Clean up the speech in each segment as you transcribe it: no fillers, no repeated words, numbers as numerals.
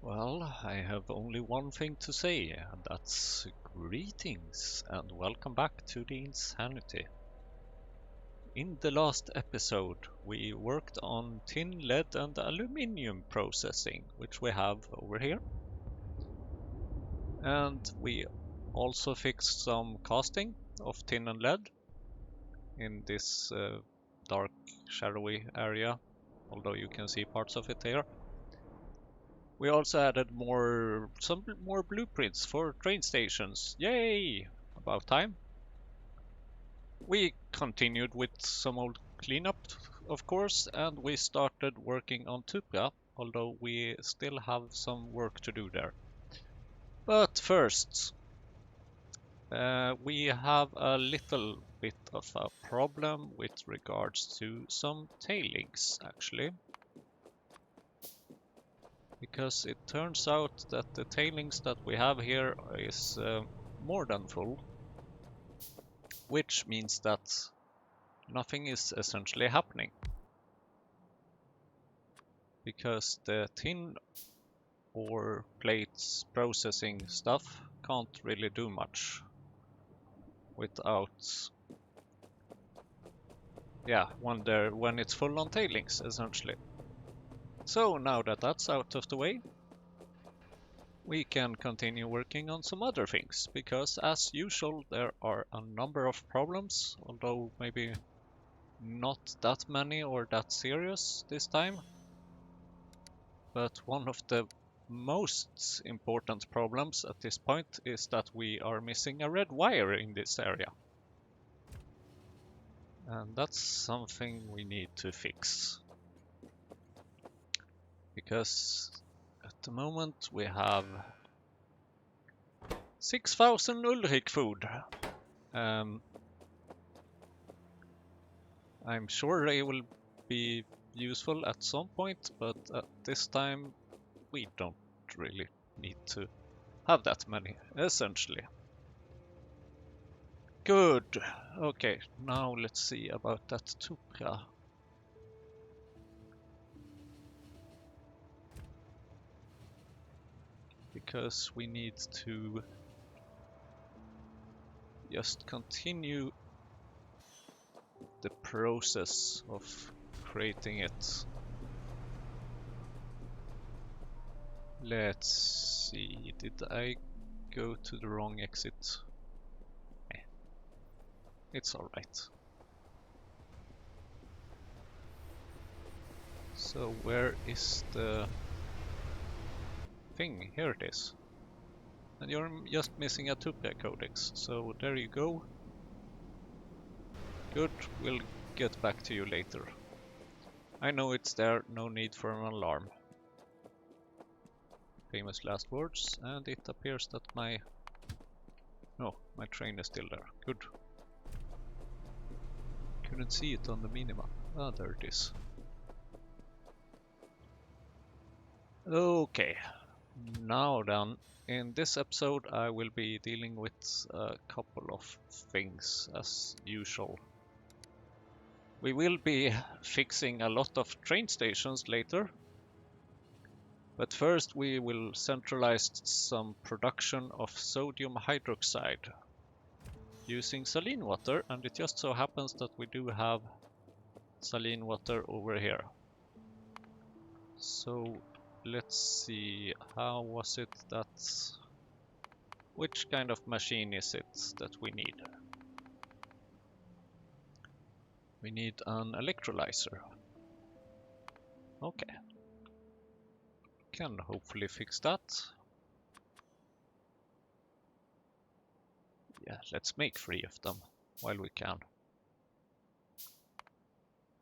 Well, I have only one thing to say, and that's greetings and welcome back to the Insanity. In the last episode, we worked on tin, lead and aluminium processing, which we have over here. And we also fixed some casting of tin and lead in this dark, shadowy area, although you can see parts of it here. We also added some more blueprints for train stations. Yay! About time. We continued with some old cleanup, of course, and we started working on Tupra, although we still have some work to do there. But first, we have a little bit of a problem with regards to some tailings, actually. Because it turns out that the tailings that we have here is more than full, which means that nothing is essentially happening. Because the tin or plates processing stuff can't really do much without, when it's full on tailings, essentially. So now that that's out of the way, we can continue working on some other things, because as usual there are a number of problems, although maybe not that many or that serious this time. But one of the most important problems at this point is that we are missing a red wire in this area. And that's something we need to fix. Because at the moment we have 6,000 Ulrich food. I'm sure they will be useful at some point, but at this time we don't really need to have that many, essentially. Good. Okay, now let's see about that Tupra. Because we need to just continue the process of creating it. Let's see, did I go to the wrong exit? It's alright. So where is the thing? Here it is. And you're just missing a Tupia codex, so there you go. Good, we'll get back to you later. I know it's there, no need for an alarm. Famous last words, and it appears that my train is still there. Good. Couldn't see it on the minimap. Ah, there it is. Okay, now then, in this episode I will be dealing with a couple of things as usual. We will be fixing a lot of train stations later, but first we will centralize some production of sodium hydroxide using saline water, and it just so happens that we do have saline water over here. So let's see, how was it that... which kind of machine is it that we need? We need an electrolyzer. Okay. Can hopefully fix that. Yeah, let's make 3 of them while we can.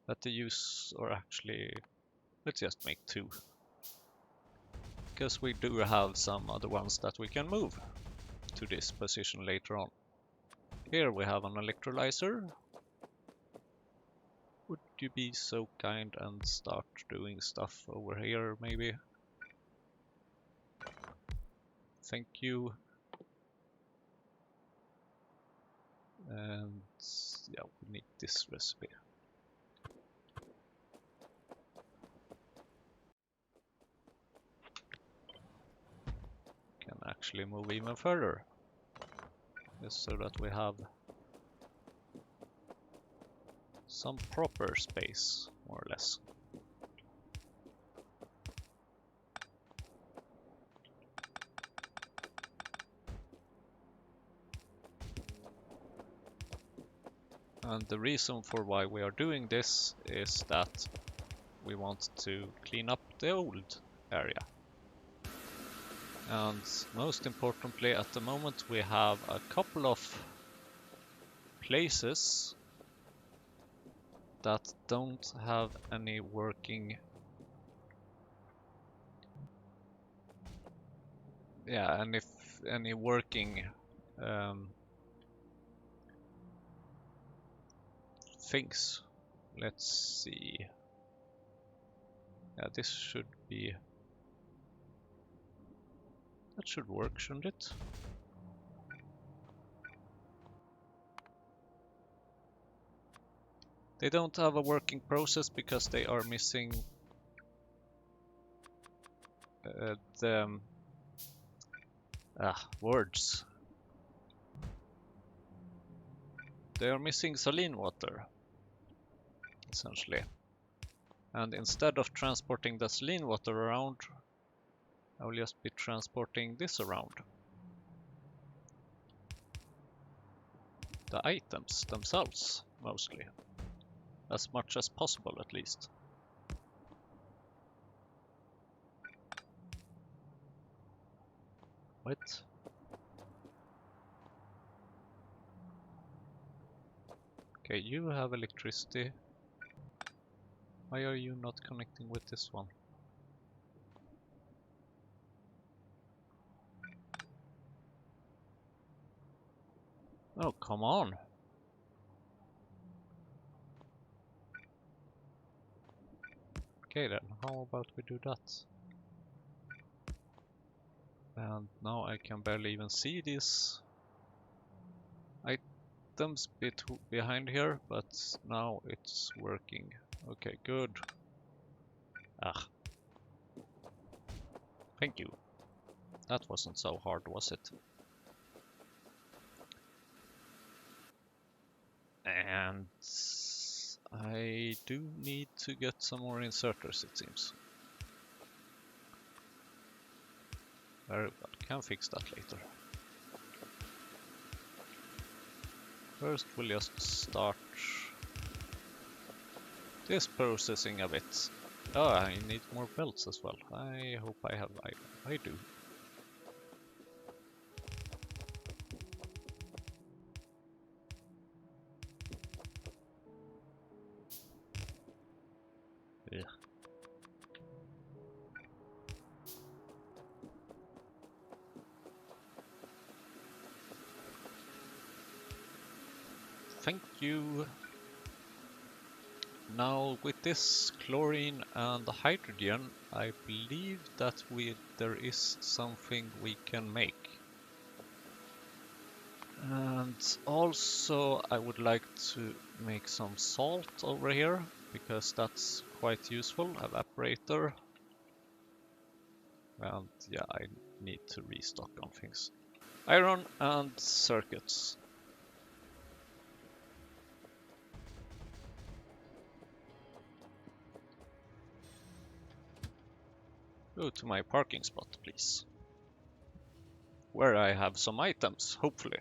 But the use, or actually, let's just make 2. Because we do have some other ones that we can move to this position later on. Here we have an electrolyzer. Would you be so kind and start doing stuff over here, maybe? Thank you. And yeah, we need this recipe. actually move even further, just so that we have some proper space, more or less. And the reason for why we are doing this is that we want to clean up the old area. And most importantly, at the moment we have a couple of places that don't have any working any working things. Let's see. Yeah, this should be... that should work, shouldn't it? They don't have a working process because they are missing the words. They are missing saline water, essentially. And instead of transporting the saline water around, I will just be transporting this around. The items themselves, mostly. As much as possible, at least. What? Okay, you have electricity. Why are you not connecting with this one? Oh, come on! Okay then, how about we do that? And now I can barely even see these items behind here, but now it's working. Okay, good. Ah. Thank you. That wasn't so hard, was it? And I do need to get some more inserters, it seems. Very well, can fix that later. First we'll just start this processing a bit. Oh, I need more belts as well. I hope I have I do. Yeah. Thank you. Now with this chlorine and hydrogen, I believe that there is something we can make. And also I would like to make some salt over here, because that's quite useful. Evaporator. And yeah, I need to restock on things. Iron and circuits. Go to my parking spot, please. Where I have some items, hopefully.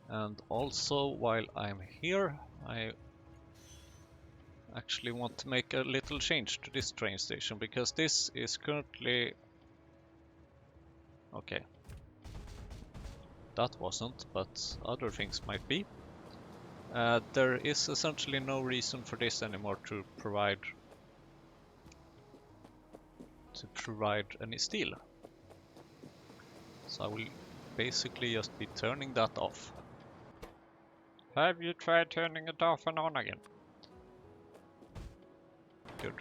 And also, while I'm here, I actually want to make a little change to this train station, because this is currently... okay. That wasn't, but other things might be. There is essentially no reason for this anymore to provide any steel. So I will basically just be turning that off. Have you tried turning it off and on again? Good.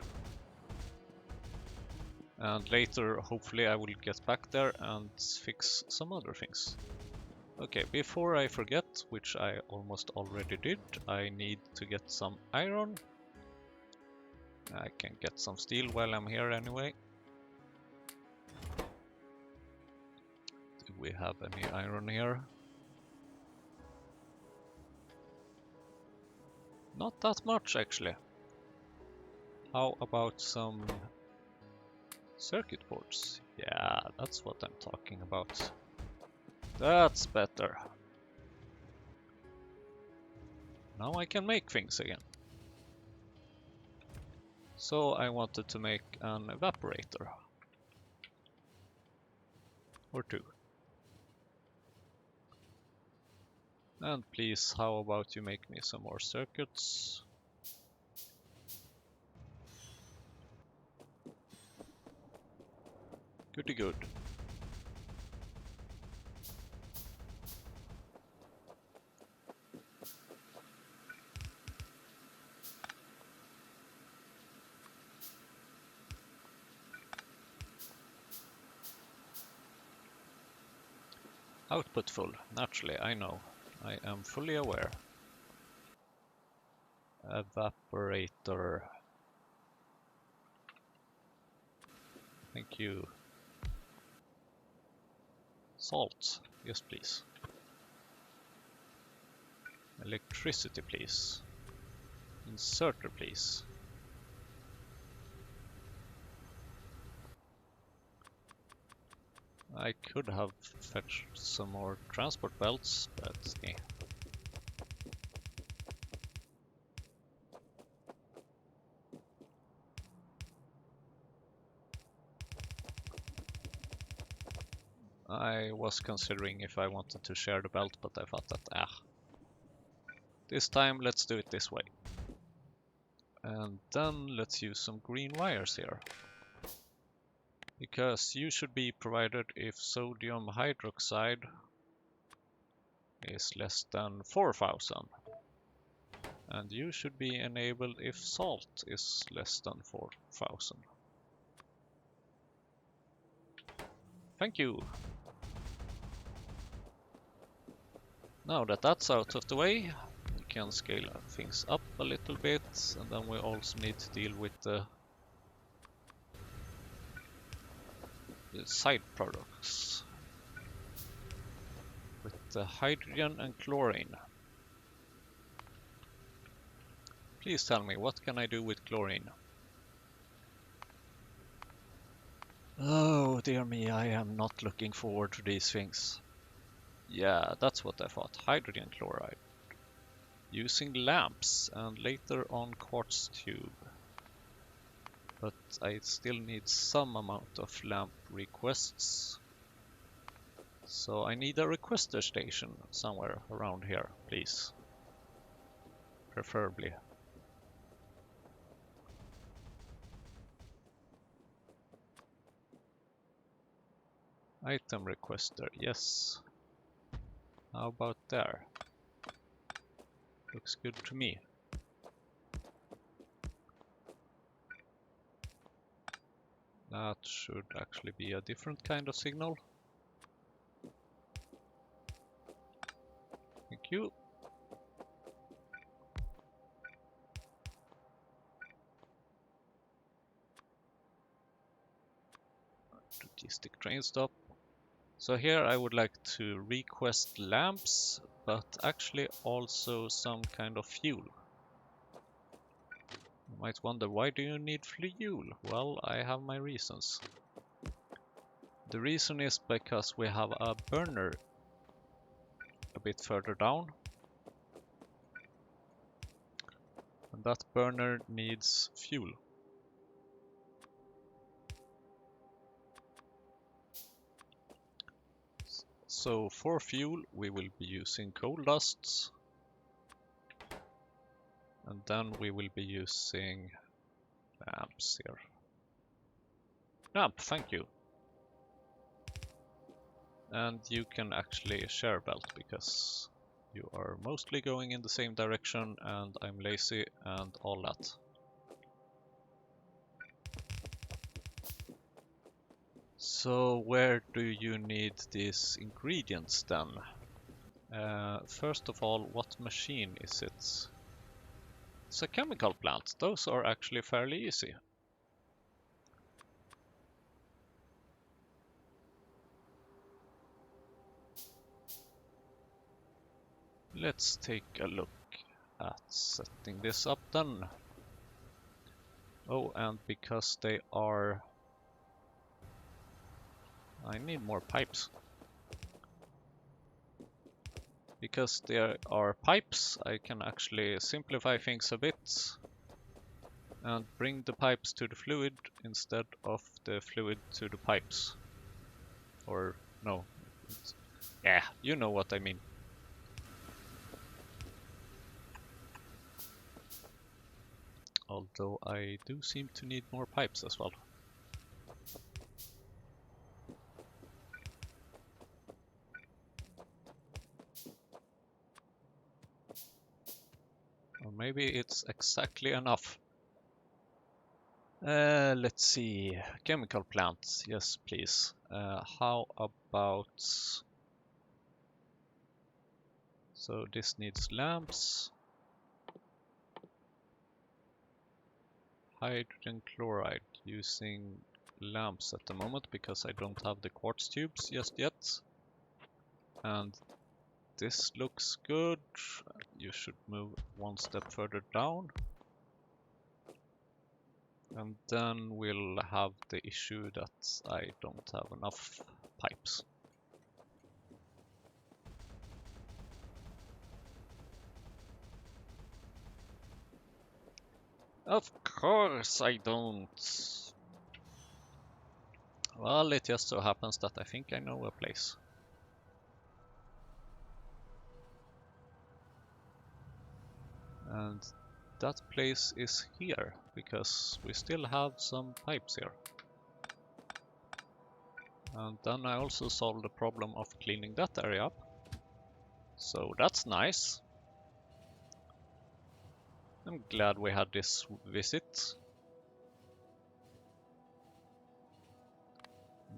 And later, hopefully, I will get back there and fix some other things. Okay, before I forget, which I almost already did, I need to get some iron. I can get some steel while I'm here anyway. Do we have any iron here? Not that much actually. How about some circuit boards? Yeah, that's what I'm talking about. That's better. Now I can make things again. So I wanted to make an evaporator. Or two. And please, how about you make me some more circuits? Goody good. Output full. Naturally, I know. I am fully aware. Evaporator. Thank you. Salt. Yes, please. Electricity, please. Inserter, please. I could have fetched some more transport belts, but eh. I was considering if I wanted to share the belt, but I thought that, this time let's do it this way. And then let's use some green wires here. Because you should be provided if sodium hydroxide is less than 4000. And you should be enabled if salt is less than 4000. Thank you. Now that that's out of the way, we can scale things up a little bit, and then we also need to deal with the side products. With the hydrogen and chlorine. Please tell me, what can I do with chlorine? Oh dear me, I am not looking forward to these things. Yeah, that's what I thought. Hydrogen chloride. Using lamps and later on quartz tube. But I still need some amount of lamp requests. So I need a requester station somewhere around here, please. Preferably. Item requester, yes. How about there? Looks good to me. That should actually be a different kind of signal. Thank you. Logistic train stop. So here I would like to request lamps, but actually also some kind of fuel. You might wonder, why do you need fuel? Well, I have my reasons. The reason is because we have a burner a bit further down. And that burner needs fuel. So for fuel we will be using coal dusts. And then we will be using lamps here. Lamp, thank you. And you can actually share belt because you are mostly going in the same direction and I'm lazy and all that. So where do you need these ingredients then? First of all, what machine is it? It's a chemical plant. Those are actually fairly easy. Let's take a look at setting this up then. Oh, and because they are... I need more pipes. Because there are pipes, I can actually simplify things a bit and bring the pipes to the fluid instead of the fluid to the pipes. Or, no. Yeah, you know what I mean. Although I do seem to need more pipes as well. Or maybe it's exactly enough. Let's see. Chemical plants, yes please. How about... So this needs lamps. Hydrogen chloride, using lamps at the moment because I don't have the quartz tubes just yet. And this looks good. You should move one step further down. And then we'll have the issue that I don't have enough pipes. Of course I don't. Well, it just so happens that I think I know a place. And that place is here, because we still have some pipes here. And then I also solved the problem of cleaning that area up. So that's nice. I'm glad we had this visit.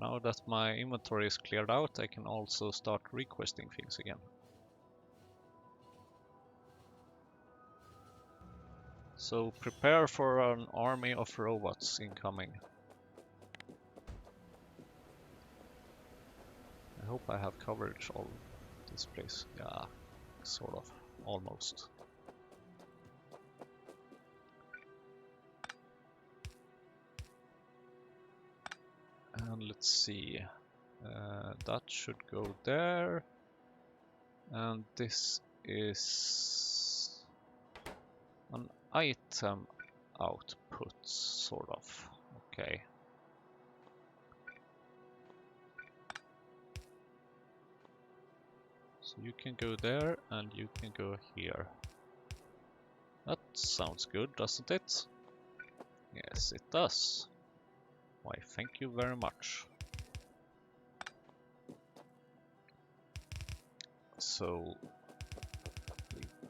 Now that my inventory is cleared out, I can also start requesting things again. So prepare for an army of robots incoming. I hope I have coverage all this place. Yeah, sort of, almost. And let's see, that should go there. And this is an item output, sort of. Okay. So you can go there and you can go here. That sounds good, doesn't it? Yes, it does. Why, thank you very much. So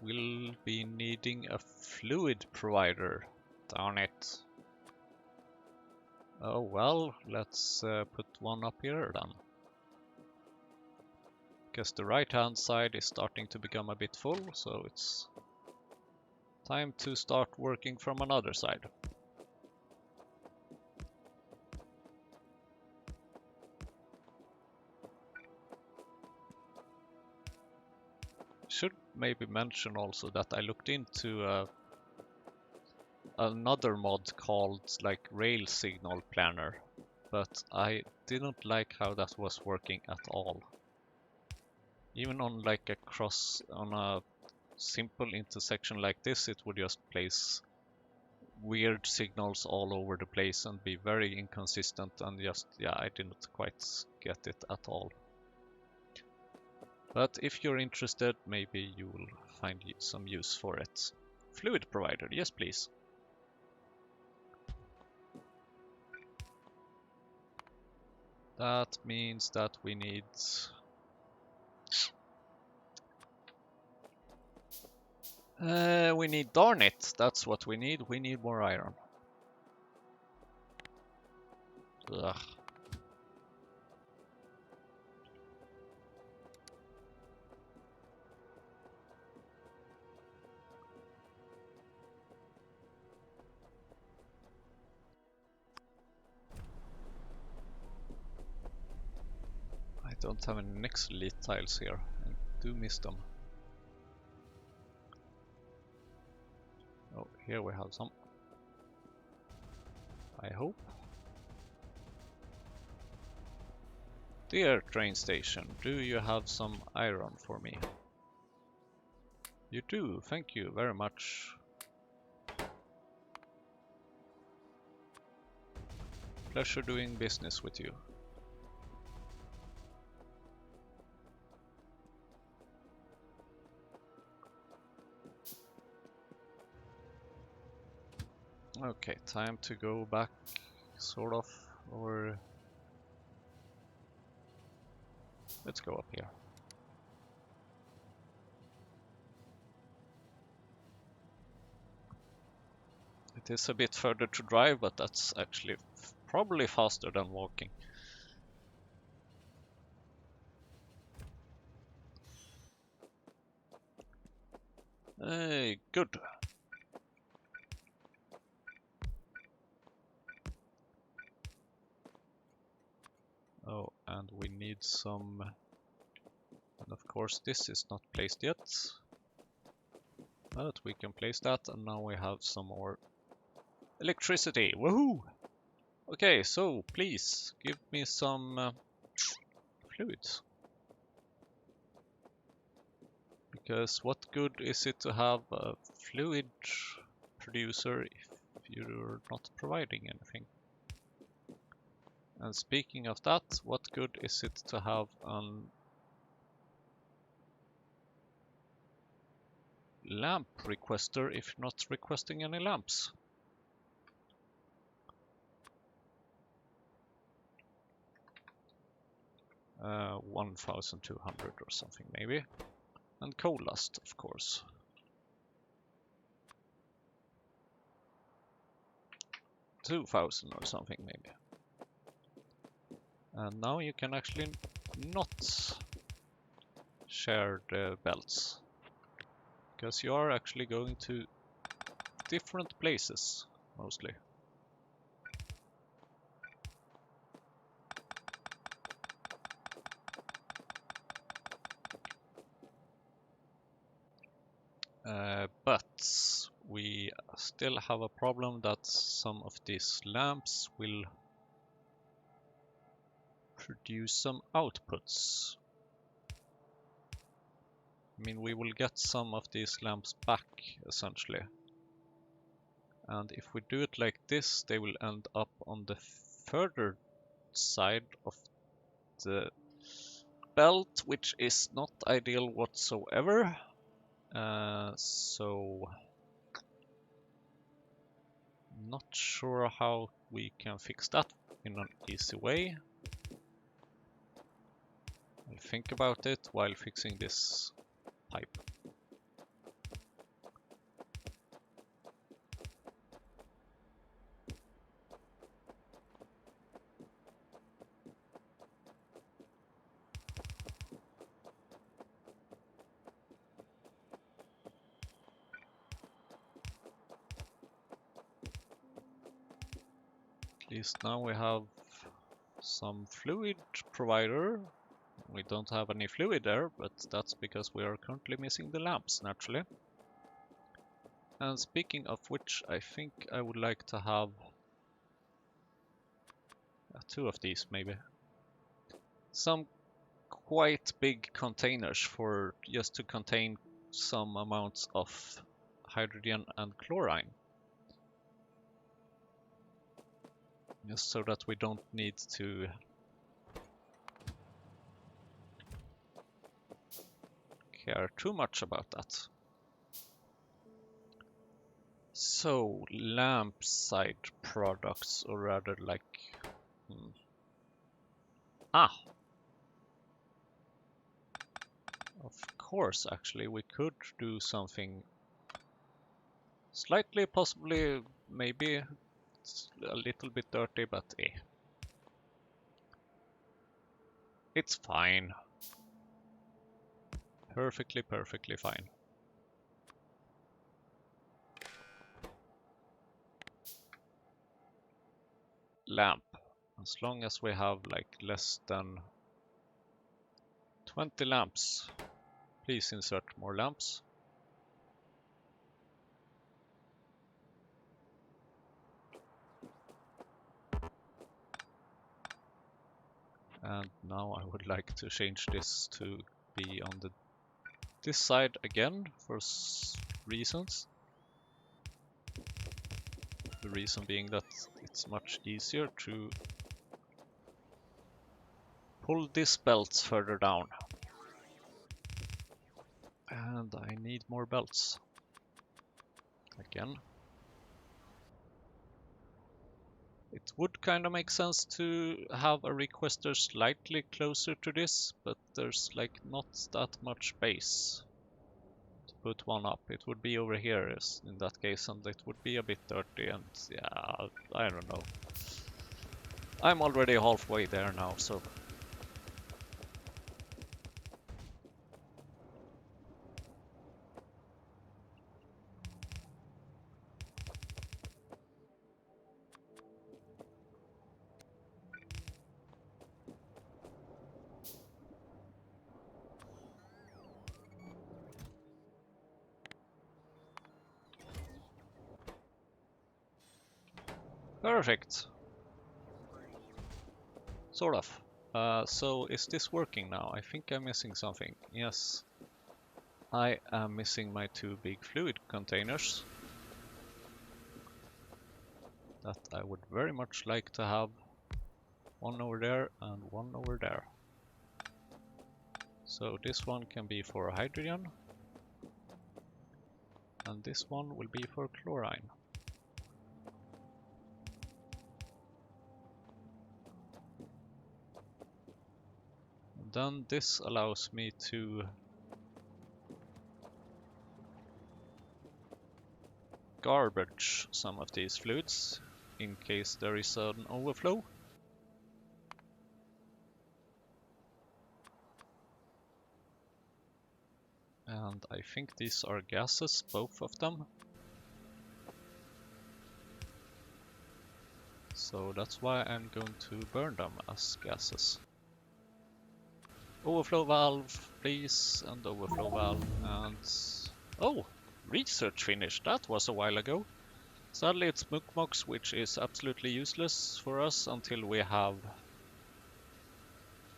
we will be needing a fluid provider, darn it. Oh well, let's put one up here then. Because the right hand side is starting to become a bit full, so it's time to start working from another side. Should maybe mention also that I looked into another mod called like Rail Signal Planner, but I didn't like how that was working at all. Even on like on a simple intersection like this, it would just place weird signals all over the place and be very inconsistent, and just, yeah, I didn't quite get it at all. But if you're interested, maybe you will find some use for it. Fluid provider, yes please. That means that we need... we need, darn it, that's what we need. We need more iron. Ugh. don't have any next elite tiles here. I do miss them. Oh, here we have some. I hope. Dear train station, do you have some iron for me? You do, thank you very much. Pleasure doing business with you. Okay, time to go back, sort of, or let's go up here. It is a bit further to drive, but that's actually probably faster than walking. Hey, good. Oh, and we need some... And of course this is not placed yet. But we can place that, and now we have some more electricity. Woohoo! Okay, so please give me some fluids. Because what good is it to have a fluid producer if you're not providing anything? And speaking of that, what good is it to have an lamp requester if you're not requesting any lamps? 1,200 or something maybe. And coal lust, of course. 2,000 or something maybe. And now you can actually not share the belts, because you are actually going to different places mostly. But we still have a problem that some of these lamps will produce some outputs. I mean, we will get some of these lamps back, essentially. And if we do it like this, they will end up on the further side of the belt, which is not ideal whatsoever. So not sure how we can fix that in an easy way. I'll think about it while fixing this pipe. At least now we have some fluid provider. We don't have any fluid there, but that's because we are currently missing the lamps, naturally. And speaking of which, I think I would like to have 2 of these, maybe. Some quite big containers for just to contain some amounts of hydrogen and chlorine. Just so that we don't need to care too much about that. So, lamp side products, or rather like... Of course, actually, we could do something slightly, possibly, maybe a little bit dirty, but it's fine. Perfectly fine. Lamp. As long as we have like less than 20 lamps. Please insert more lamps. And now I would like to change this to be on this side again for reasons. The reason being that it's much easier to pull this belt further down. And I need more belts. Again. It would kind of make sense to have a requester slightly closer to this, but there's like not that much space to put one up. It would be over here in that case, and it would be a bit dirty, and yeah, I don't know. I'm already halfway there now, so... Perfect. Sort of. So is this working now? I think I'm missing something. Yes. I am missing my 2 big fluid containers that I would very much like to have. One over there and one over there. So this one can be for hydrogen, and this one will be for chlorine. And then this allows me to garbage some of these fluids in case there is an overflow. And I think these are gases, both of them. So that's why I'm going to burn them as gases. Overflow valve, please, and overflow valve, and... Oh! Research finished, that was a while ago. Sadly it's Mukmox, which is absolutely useless for us until we have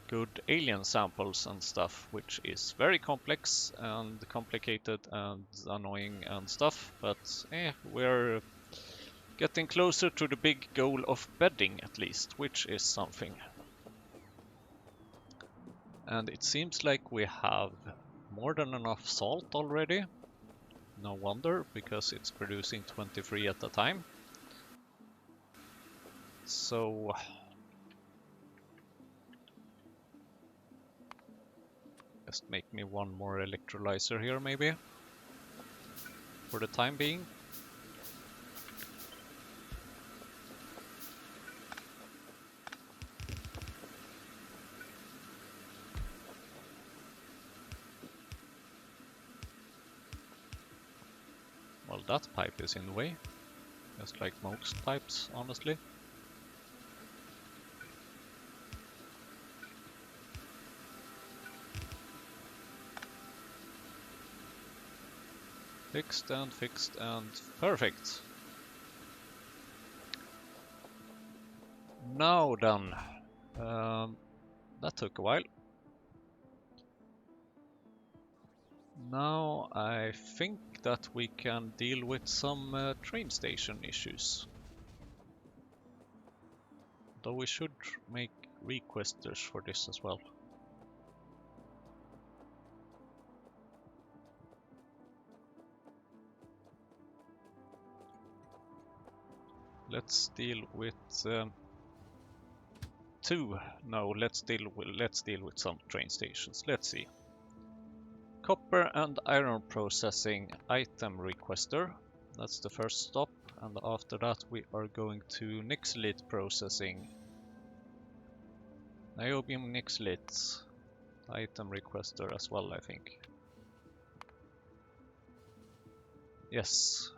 good alien samples and stuff, which is very complex and complicated and annoying and stuff, but we're getting closer to the big goal of bedding at least, which is something. And it seems like we have more than enough salt already. No wonder, because it's producing 23 at a time. So... just make me one more electrolyzer here, maybe. For the time being. Well, that pipe is in the way. Just like most pipes, honestly. Fixed and perfect. Now then, that took a while. Now I think that we can deal with some train station issues. Though we should make requesters for this as well. Let's deal with two. No, let's deal with some train stations. Let's see. Copper and iron processing item requester. That's the first stop, and after that we are going to nixolite processing. Niobium nixolite item requester as well, I think. Yes,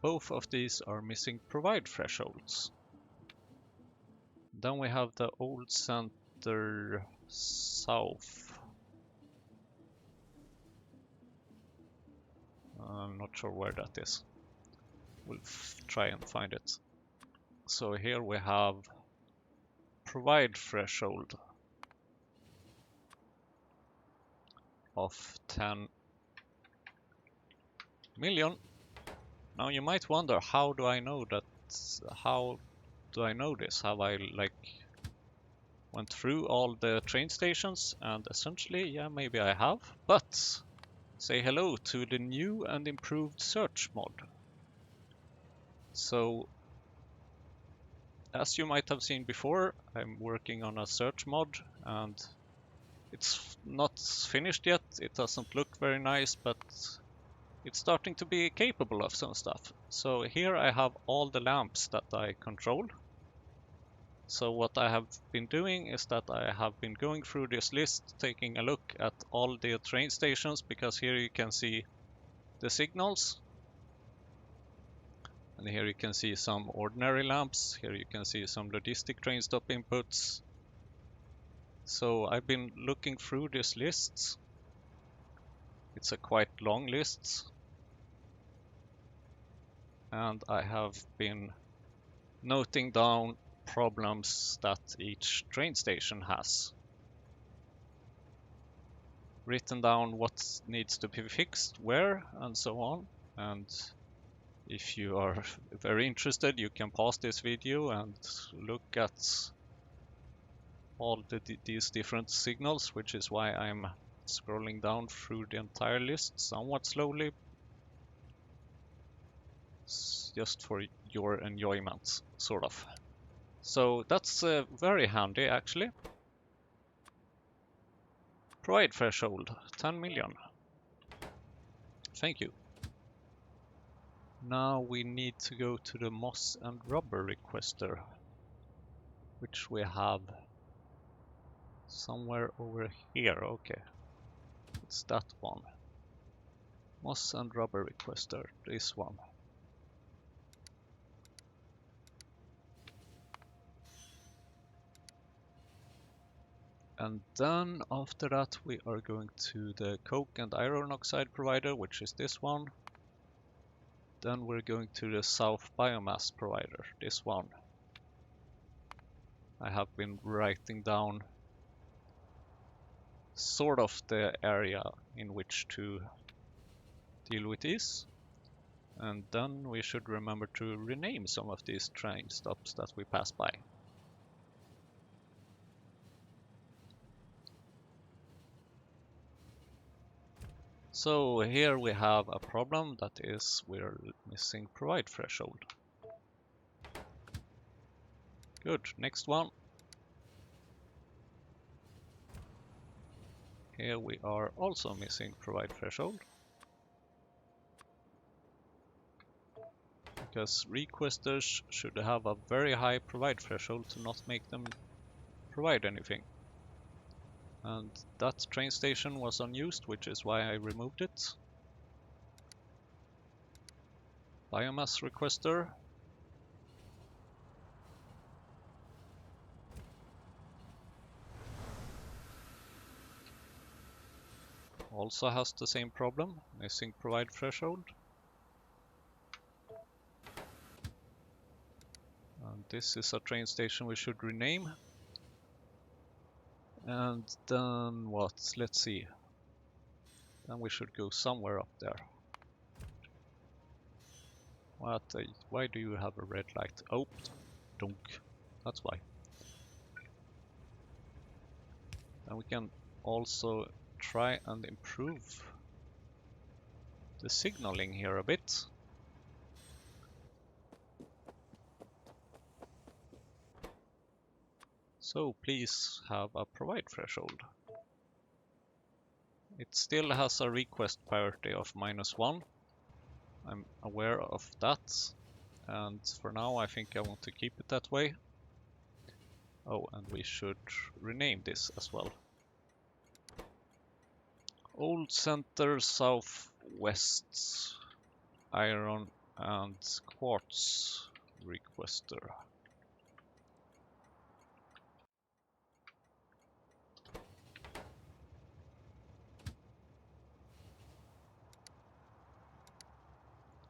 both of these are missing provide thresholds. Then we have the old center south. I'm not sure where that is. We'll try and find it. So here we have provide threshold of 10 million. Now you might wonder, how do I know that? How do I know this? Have I like went through all the train stations? And essentially, yeah, maybe I have. But say hello to the new and improved search mod. So as you might have seen before, I'm working on a search mod and it's not finished yet. It doesn't look very nice, but it's starting to be capable of some stuff. So here I have all the lamps that I control. So what I have been doing is that I have been going through this list, taking a look at all the train stations, because here you can see the signals. And here you can see some ordinary lamps. Here you can see some logistic train stop inputs. So I've been looking through this list. It's a quite long list. And I have been noting down problems that each train station has. Written down what needs to be fixed, where, and so on. And if you are very interested, you can pause this video and look at all these different signals, which is why I'm scrolling down through the entire list somewhat slowly, just for your enjoyment, sort of. So that's very handy, actually. Provide threshold 10 million. Thank you. Now we need to go to the moss and rubber requester, which we have somewhere over here. Okay, it's that one. Moss and rubber requester, this one. And then after that we are going to the coke and iron oxide provider, which is this one. Then we're going to the south biomass provider, this one. I have been writing down sort of the area in which to deal with these. And then we should remember to rename some of these train stops that we pass by. So here we have a problem, that is we're missing provide threshold. Good, next one. Here we are also missing provide threshold. Because requesters should have a very high provide threshold to not make them provide anything. And that train station was unused, which is why I removed it. Biomass requester. Also has the same problem, missing provide threshold. And this is a train station we should rename. And then what? Let's see. Then we should go somewhere up there. Why do you have a red light? Oh, dunk. That's why. Then we can also try and improve the signaling here a bit. So please have a provide threshold. It still has a request priority of -1. I'm aware of that. And for now I think I want to keep it that way. Oh, and we should rename this as well. Old Center Southwest Iron and Quartz Requester.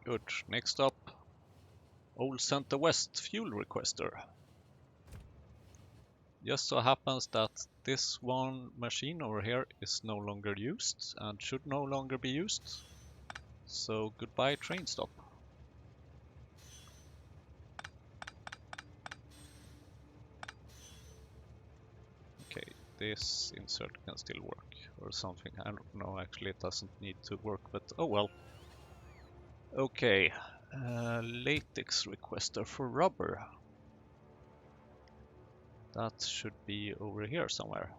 Good. Next up, Old Center West fuel requester. Just so happens that this one machine over here is no longer used and should no longer be used. So goodbye train stop. Okay, this insert can still work or something. I don't know, actually it doesn't need to work, but oh well. Okay, latex requester for rubber. That should be over here somewhere.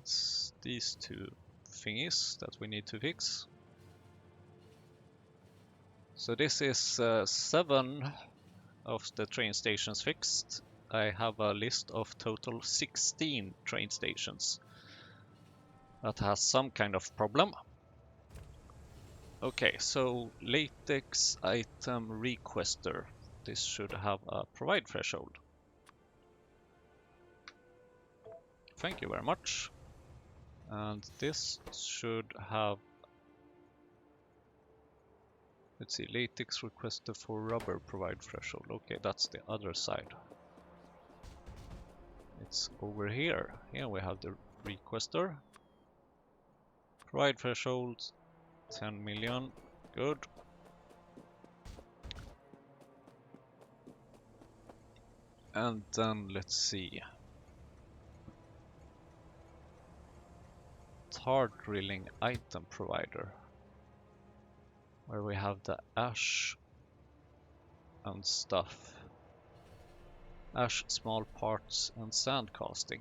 It's these two thingies that we need to fix. So this is 7 of the train stations fixed. I have a list of total 16 train stations that has some kind of problem. Okay, so latex item requester. This should have a provide threshold. Thank you very much. And this should have, let's see, latex requester for rubber provide threshold. Okay, that's the other side. It's over here. Here we have the requester. Provide threshold 10 million. Good. And then let's see. Tar drilling item provider, where we have the ash and stuff. Ash, small parts, and sand casting.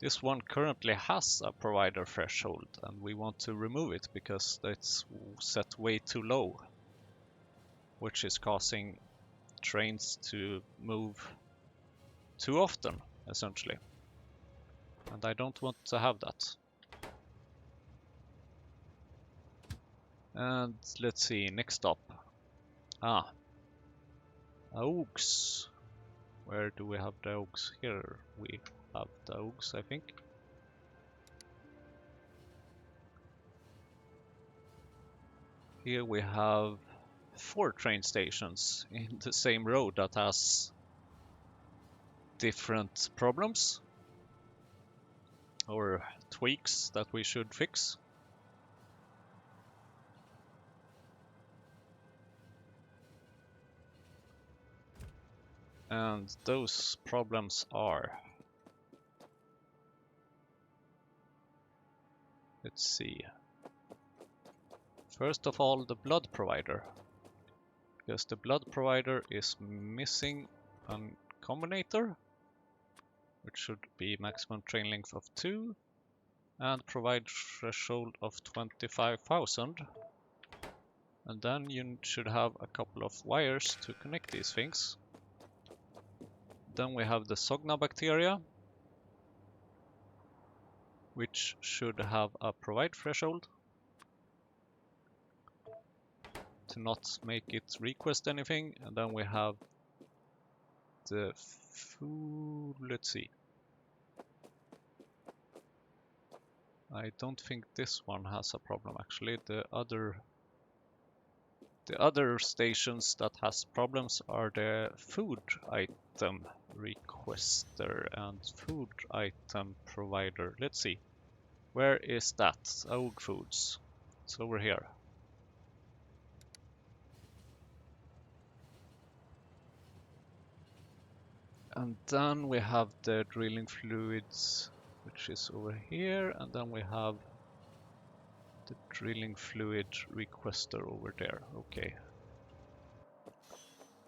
This one currently has a provider threshold, and we want to remove it because it's set way too low, which is causing trains to move too often, essentially. And I don't want to have that. And let's see, next up. Augs. Where do we have the augs? Here we have the augs, I think. Here we have 4 train stations in the same road that has different problems or tweaks that we should fix. And those problems are, let's see. First of all, the blood provider. Because the blood provider is missing a combinator, which should be maximum train length of 2 and provide threshold of 25,000. And then you should have a couple of wires to connect these things. Then we have the Sogna bacteria, which should have a provide threshold to not make it request anything. And then we have the food, let's see. I don't think this one has a problem actually. The other stations that has problems are the food item requester and food item provider. Let's see. Where is that? Old Foods. It's over here. And then we have the drilling fluids, which is over here. And then we have the drilling fluid requester over there. Okay.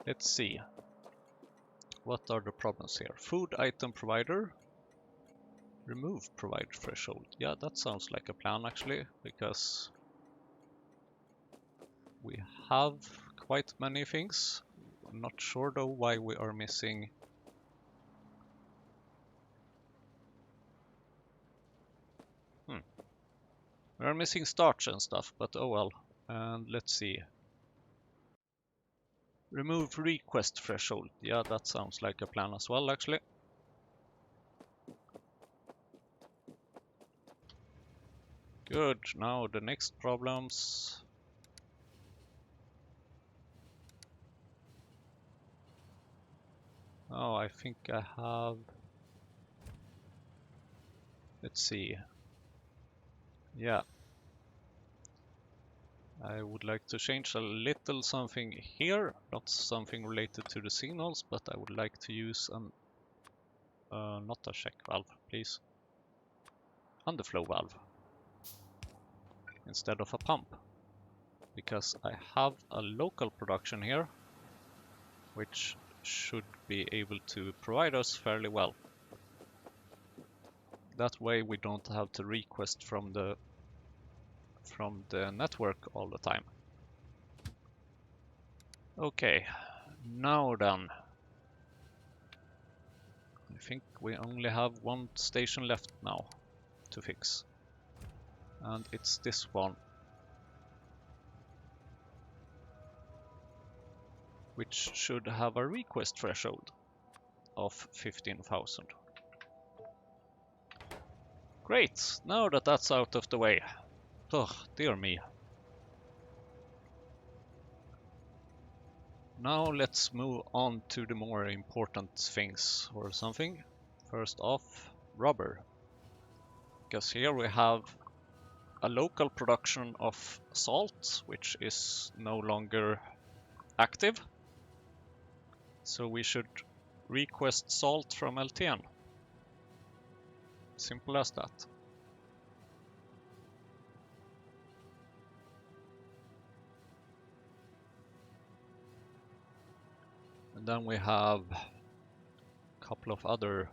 Let's see. What are the problems here? Food item provider. Remove provide threshold. Yeah, that sounds like a plan actually, because we have quite many things. I'm not sure though why we are missing. We are missing starch and stuff, but oh well. And let's see. Remove request threshold. Yeah, that sounds like a plan as well actually. Good, now the next problems. Oh, I think I have... Let's see. Yeah. I would like to change a little something here, not something related to the signals, but I would like to use an... not a check valve, please. Underflow valve. Instead of a pump. Because I have a local production here, which should be able to provide us fairly well. That way we don't have to request from the network all the time. Okay, now then. I think we only have one station left now to fix. And it's this one. Which should have a request threshold of 15,000. Great, now that that's out of the way. Oh, dear me. Now let's move on to the more important things or something. First off, rubber. Because here we have a local production of salt, which is no longer active. So we should request salt from LTN. Simple as that. And then we have a couple of other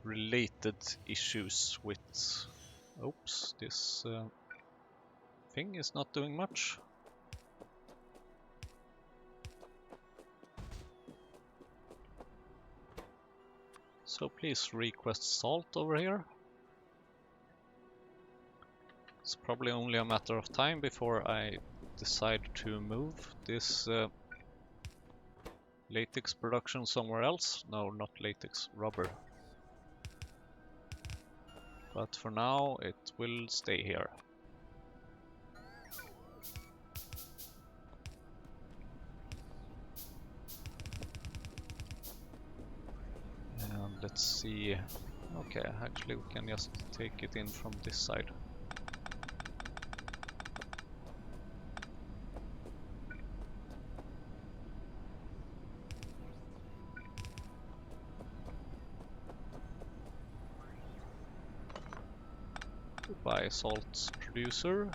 related issues with... Oops, this thing is not doing much. So please request salt over here. It's probably only a matter of time before I decide to move this latex production somewhere else. No, not latex, rubber. But for now it will stay here. And let's see. Okay, actually we can just take it in from this side. Goodbye, salt producer.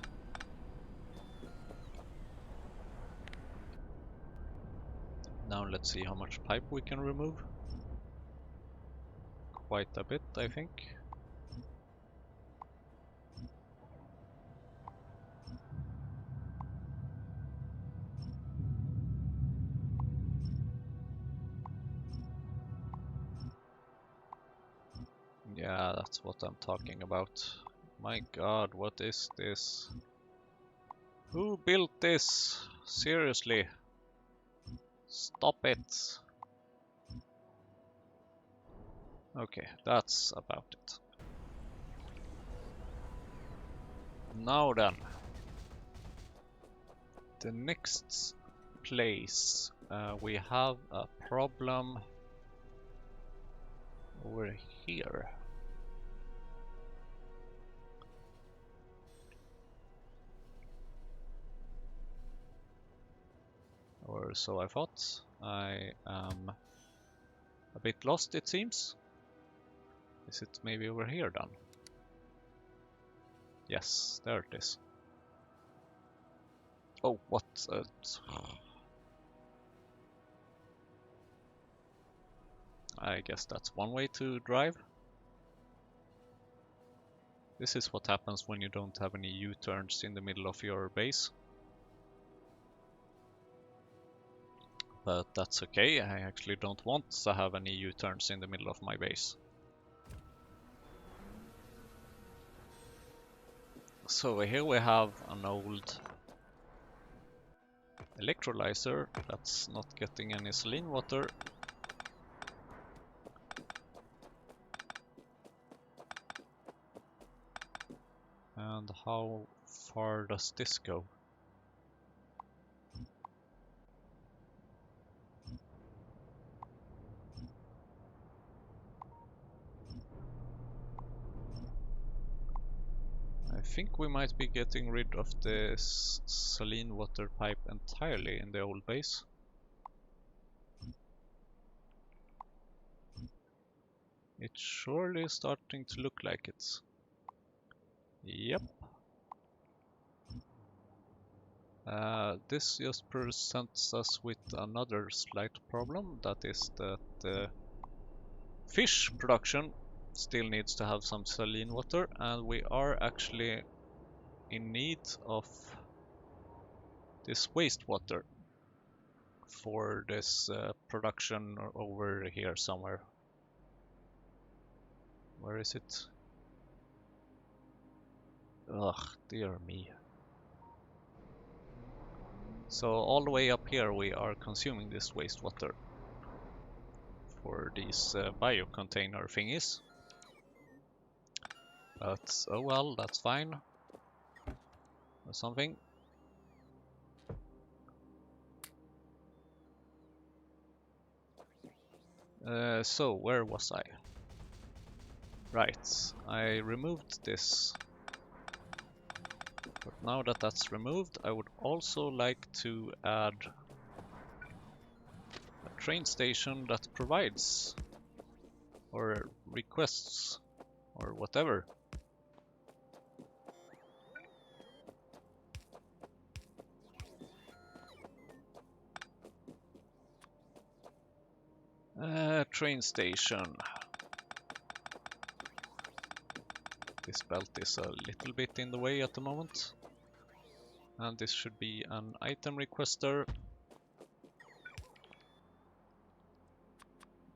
Now let's see how much pipe we can remove. Quite a bit, I think. Yeah, that's what I'm talking about. My god, what is this? Who built this? Seriously? Stop it. Okay, that's about it. Now then. The next place. We have a problem over here. Or so I thought. I am a bit lost, it seems. Is it maybe over here then? Yes, there it is. Oh, what? I guess that's one way to drive. This is what happens when you don't have any U-turns in the middle of your base. But that's okay, I actually don't want to have any U-turns in the middle of my base. So here we have an old electrolyzer that's not getting any saline water. And how far does this go? I think we might be getting rid of this saline water pipe entirely in the old base. It's surely starting to look like it. Yep. This just presents us with another slight problem, that is that the fish production still needs to have some saline water, and we are actually in need of this wastewater for this production over here somewhere. Where is it? Ugh, dear me. So all the way up here we are consuming this wastewater for these biocontainer thingies. But oh well, that's fine. Or something. So where was I? Right, I removed this. But now that that's removed, I would also like to add a train station that provides or requests or whatever. Train station. This belt is a little bit in the way at the moment. And this should be an item requester.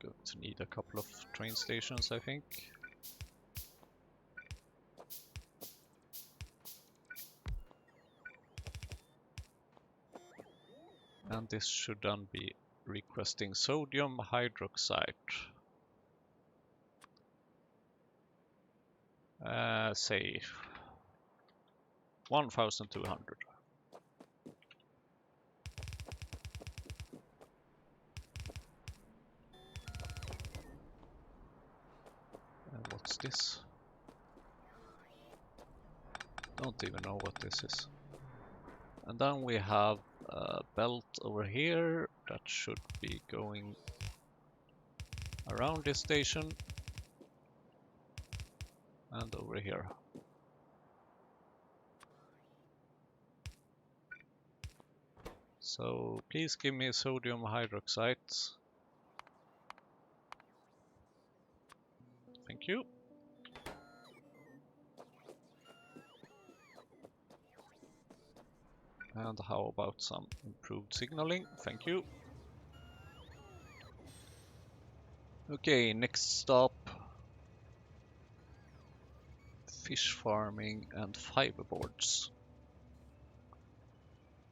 Going to need a couple of train stations, I think. And this should then be requesting sodium hydroxide. Say 1200. What's this? Don't even know what this is. And then we have a belt over here that should be going around this station and over here. So please give me sodium hydroxide. Thank you. And how about some improved signaling? Thank you. Okay, next stop. Fish farming and fiberboards.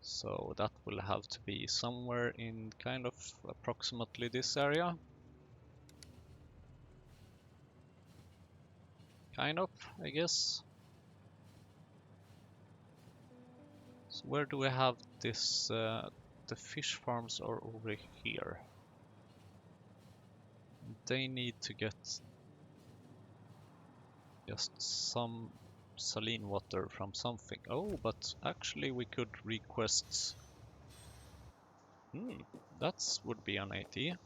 So that will have to be somewhere in kind of approximately this area. Kind of, I guess. So where do we have this? The fish farms are over here. They need to get just some saline water from something. Oh, but actually we could request... that would be an idea.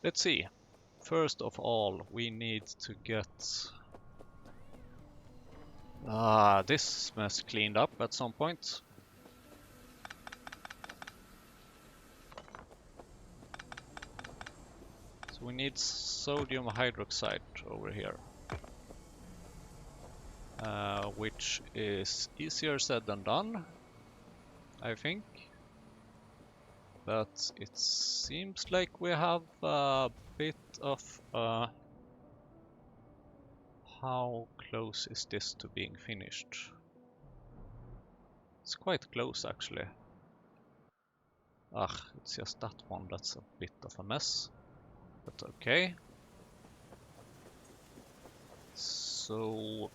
Let's see. First of all, we need to get this mess cleaned up at some point. So we need sodium hydroxide over here. Which is easier said than done, I think. But it seems like we have a bit of how close is this to being finished? It's quite close actually. It's just that one that's a bit of a mess. But okay. So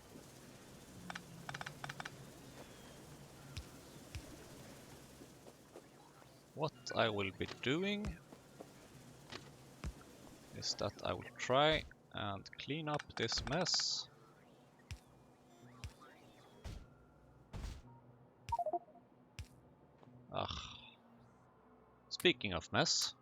what I will be doing is that I will try and clean up this mess. Ugh. Speaking of mess,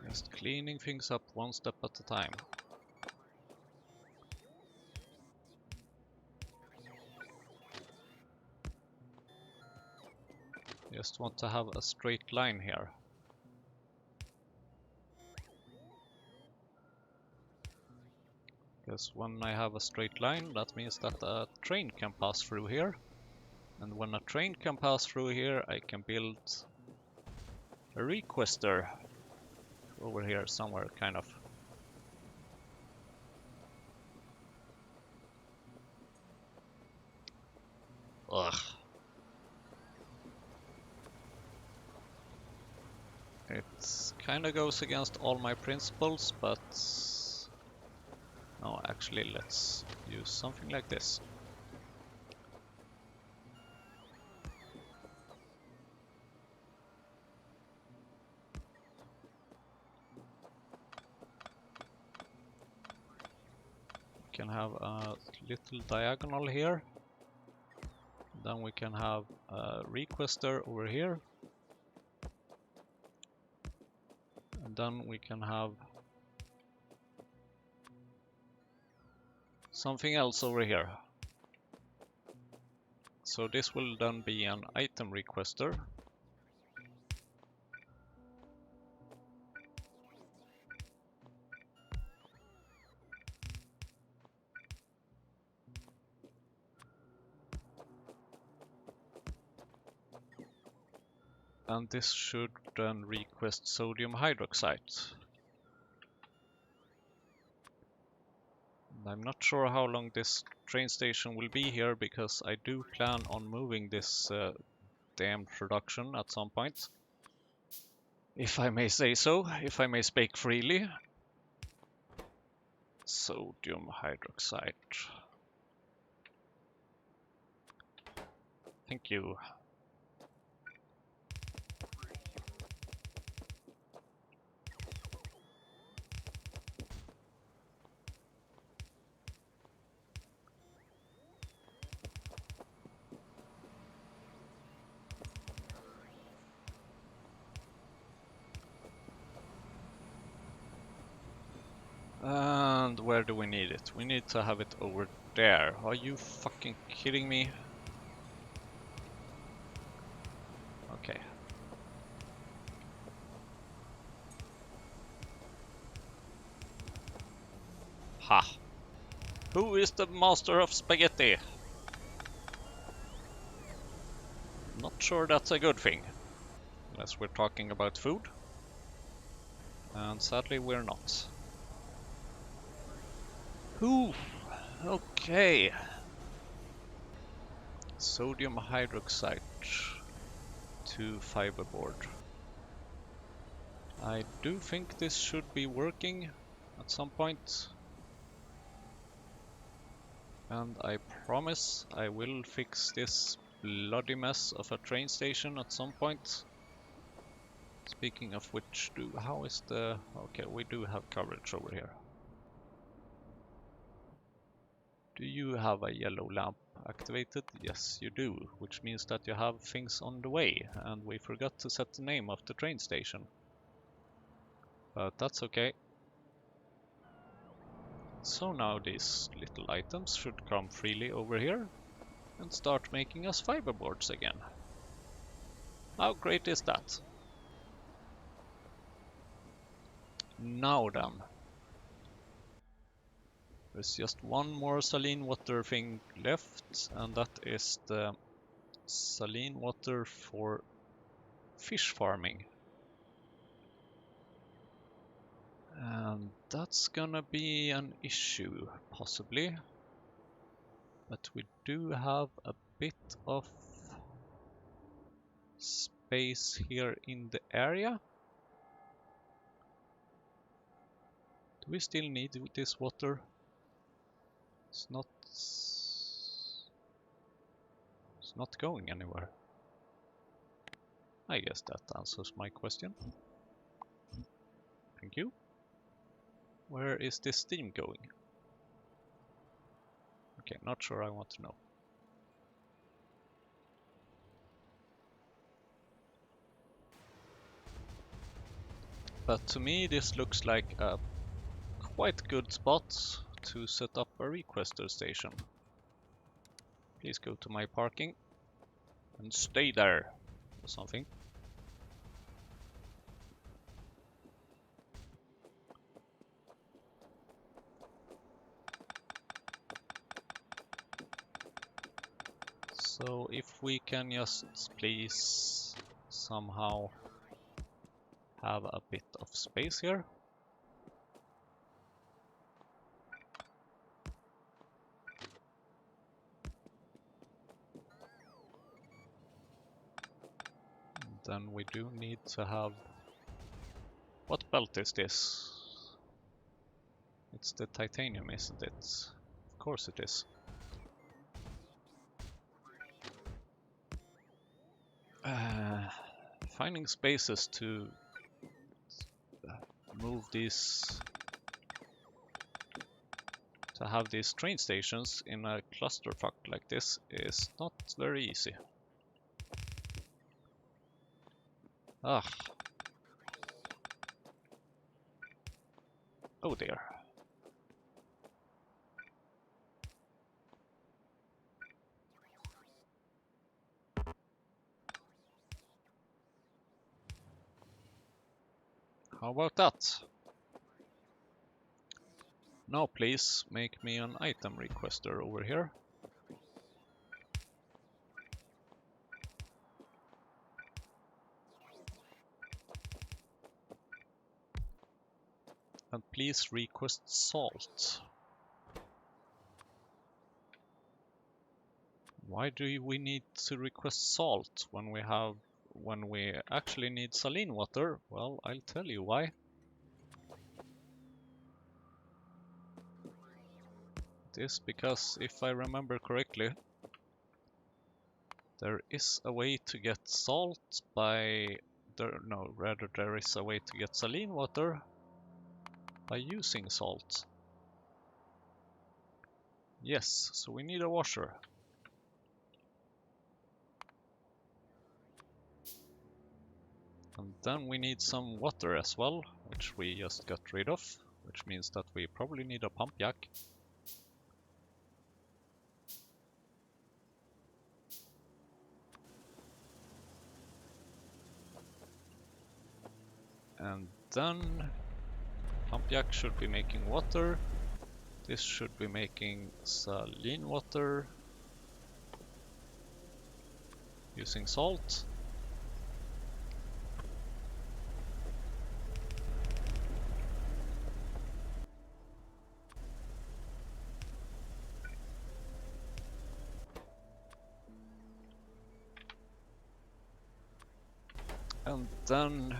just cleaning things up one step at a time. Just want to have a straight line here. Because when I have a straight line, that means that a train can pass through here. And when a train can pass through here, I can build a requester over here somewhere, kind of. Ugh. It kind of goes against all my principles, but no, actually, let's use something like this. We can have a little diagonal here. Then we can have a requester over here. And then we can have something else over here. So this will then be an item requester. And this should then request sodium hydroxide. I'm not sure how long this train station will be here, because I do plan on moving this damned production at some point. If I may say so, if I may speak freely. Sodium hydroxide. Thank you. And where do we need it? We need to have it over there. Are you fucking kidding me? Okay. Ha! Who is the master of spaghetti? Not sure that's a good thing. Unless we're talking about food. And sadly we're not. Whew! Okay. Sodium hydroxide to fiberboard. I do think this should be working at some point. And I promise I will fix this bloody mess of a train station at some point. Speaking of which, how is the... Okay, we do have coverage over here. Do you have a yellow lamp activated? Yes, you do, which means that you have things on the way, and we forgot to set the name of the train station. But that's okay. So now these little items should come freely over here and start making us fiberboards again. How great is that? Now then. There's just one more saline water thing left, and that is the saline water for fish farming. And that's gonna be an issue, possibly. But we do have a bit of space here in the area. Do we still need this water? It's not going anywhere. I guess that answers my question. Thank you. Where is this steam going? Okay, not sure I want to know. But to me this looks like a quite good spot to set up a requester station. Please go to my parking and stay there or something. So if we can just please somehow have a bit of space here. Then we do need to have... What belt is this? It's the titanium, isn't it? Of course it is. Finding spaces to move these, to have these train stations in a clusterfuck like this is not very easy. Ah. Oh dear. How about that? Now please make me an item requester over here. And please request salt. Why do we need to request salt when we actually need saline water? Well, I'll tell you why. It is because if I remember correctly, there is a way to get salt by there is a way to get saline water by using salt. Yes, so we need a washer. And then we need some water as well, which we just got rid of, which means that we probably need a pump jack. And then pump jack should be making water. This should be making saline water using salt. And then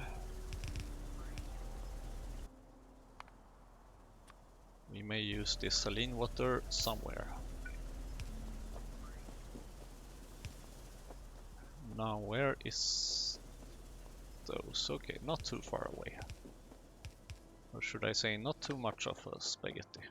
we may use this saline water somewhere. Now where is those? Okay, not too far away. Or should I say not too much of a spaghetti.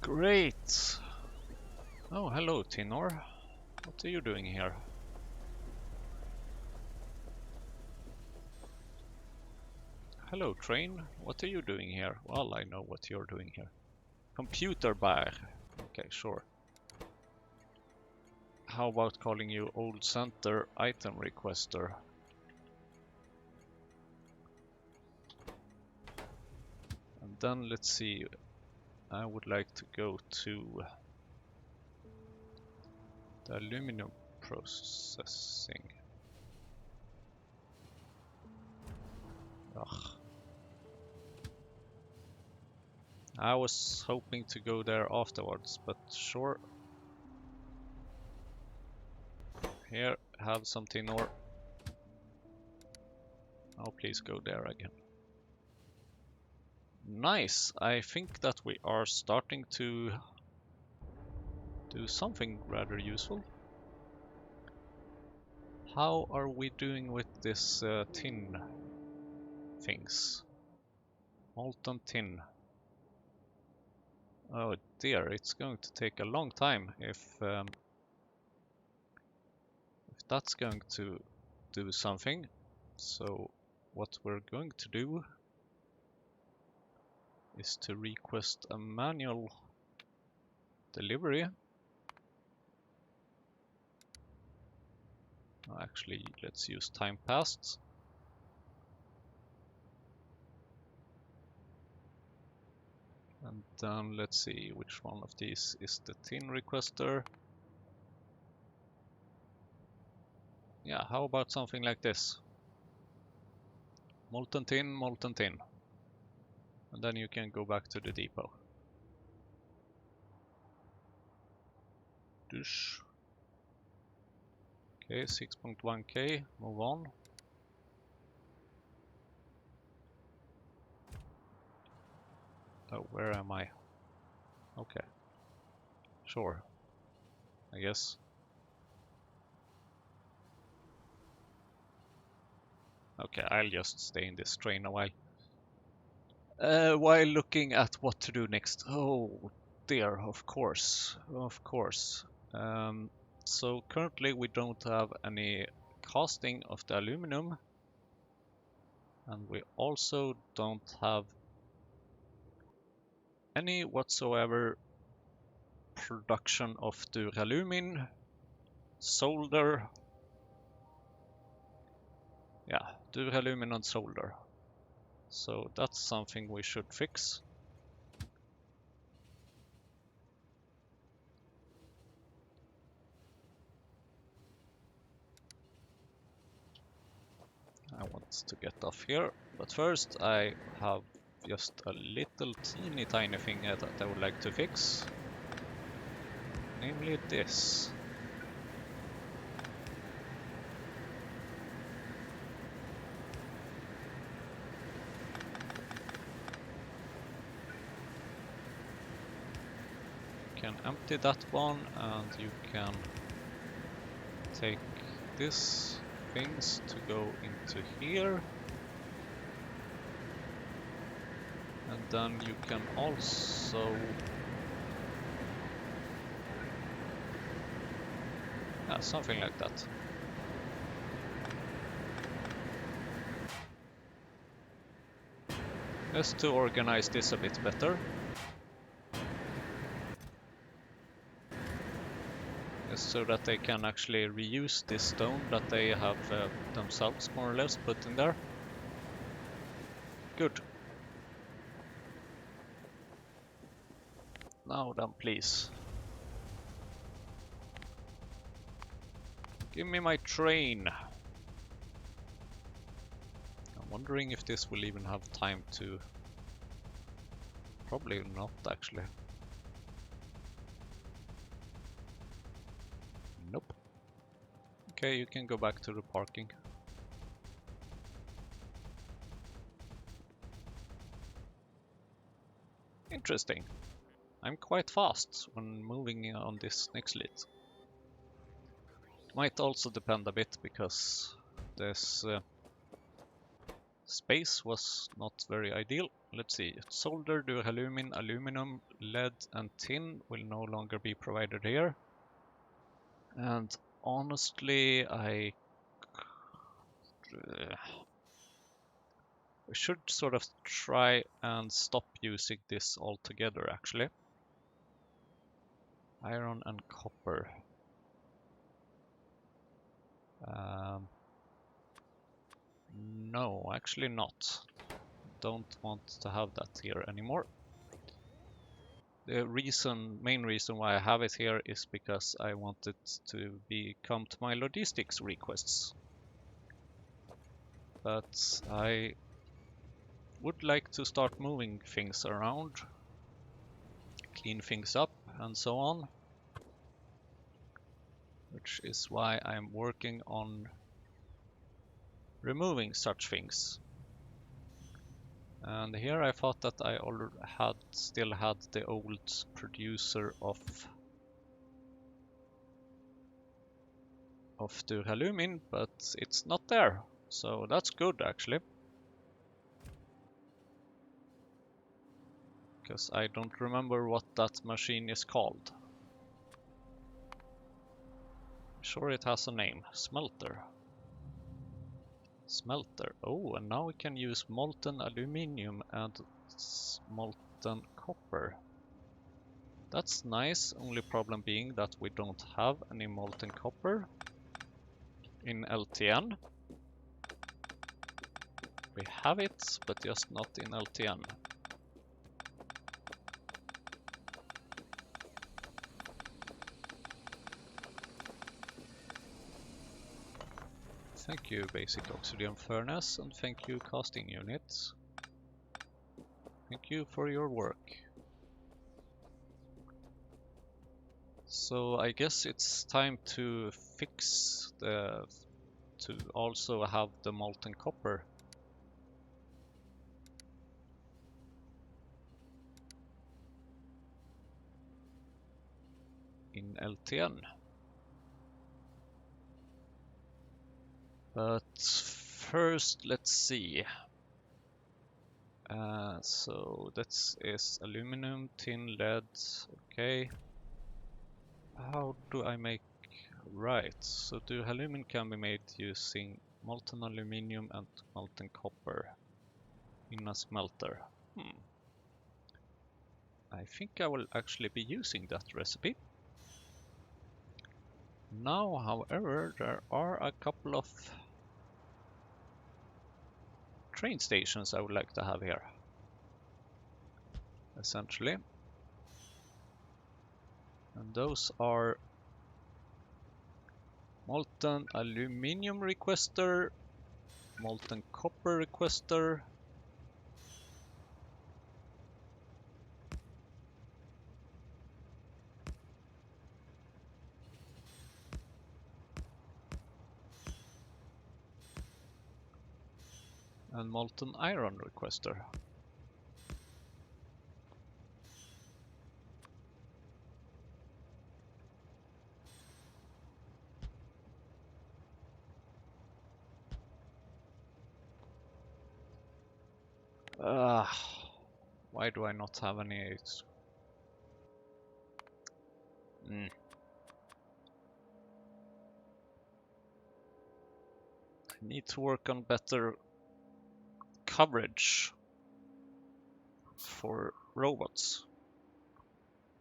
Great! Oh, hello, Tinor. What are you doing here? Hello, train. What are you doing here? Well, I know what you're doing here. Computer bar. Okay, sure. How about calling you Old Center Item Requester? then let's see, I would like to go to the aluminum processing. Ugh. I was hoping to go there afterwards, but sure. Here, have some tin ore. Oh, please go there again. Nice! I think that we are starting to do something rather useful. How are we doing with this tin things? Molten tin. Oh dear, it's going to take a long time if that's going to do something. So what we're going to do is to request a manual delivery. Actually, let's use time passed. And then let's see which one of these is the tin requester. Yeah, how about something like this? Molten tin, molten tin. And then you can go back to the depot. Dush. Okay, 6.1k, move on. Oh, where am I? Okay. Sure. I guess. Okay, I'll just stay in this train a while. While looking at what to do next. Oh dear, of course. Of course. So currently we don't have any casting of the aluminum. And we also don't have any whatsoever production of duralumin, solder. Yeah, duralumin and solder. So that's something we should fix. I want to get off here, but first I have just a little teeny tiny thing that I would like to fix. Namely this. You can empty that one and you can take this things to go into here. And then you can also something like that. Just to organize this a bit better. Just so that they can actually reuse this stone that they have themselves more or less put in there. Good. Now then, please. Give me my train. I'm wondering if this will even have time to... Probably not, actually. Nope. Okay, you can go back to the parking. Interesting. I'm quite fast when moving on this next lit. Might also depend a bit because this space was not very ideal. Let's see, solder, duralumin, aluminum, lead and tin will no longer be provided here. And honestly, I should sort of try and stop using this altogether, actually. Iron and copper. No, actually not. don't want to have that here anymore. The main reason why I have it here is because I want it to come to my logistics requests. But I would like to start moving things around, clean things up and so on. Which is why I'm working on removing such things. And here I thought that I still had the old producer of duralumin, but it's not there. So that's good actually. Because I don't remember what that machine is called. I'm sure it has a name. Smelter. Smelter. Oh, and now we can use molten aluminium and molten copper. That's nice, only problem being that we don't have any molten copper in LTN. We have it, but just not in LTN. Thank you, basic oxygen furnace, and thank you, casting unit. Thank you for your work. So I guess it's time to fix to also have the molten copper. In LTN. But first, let's see. So that is aluminum, tin, lead. Okay. How do I make right? So the aluminum can be made using molten aluminium and molten copper in a smelter. I think I will actually be using that recipe. Now, however, there are a couple of train stations I would like to have here. Essentially. And those are molten aluminium requester, molten copper requester, and molten iron requester. Why do I not have any? I need to work on better coverage for robots.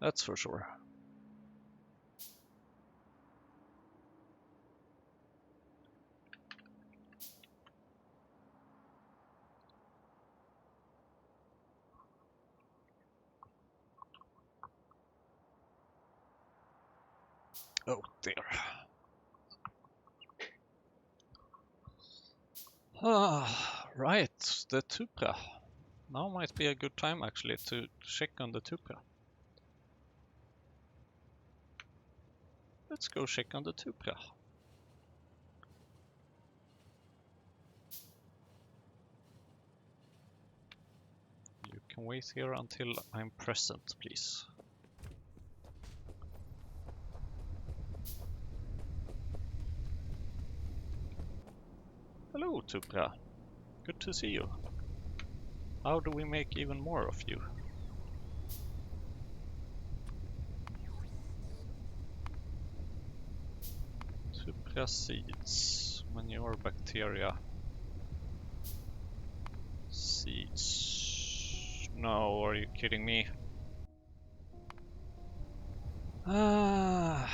That's for sure. Oh dear. Right, the Tupra. Now might be a good time actually to check on the Tupra. Let's go check on the Tupra. You can wait here until I'm present, please. Hello, Tupra. Good to see you. How do we make even more of you? Tupra seeds, manure bacteria. Seeds. No, are you kidding me? Of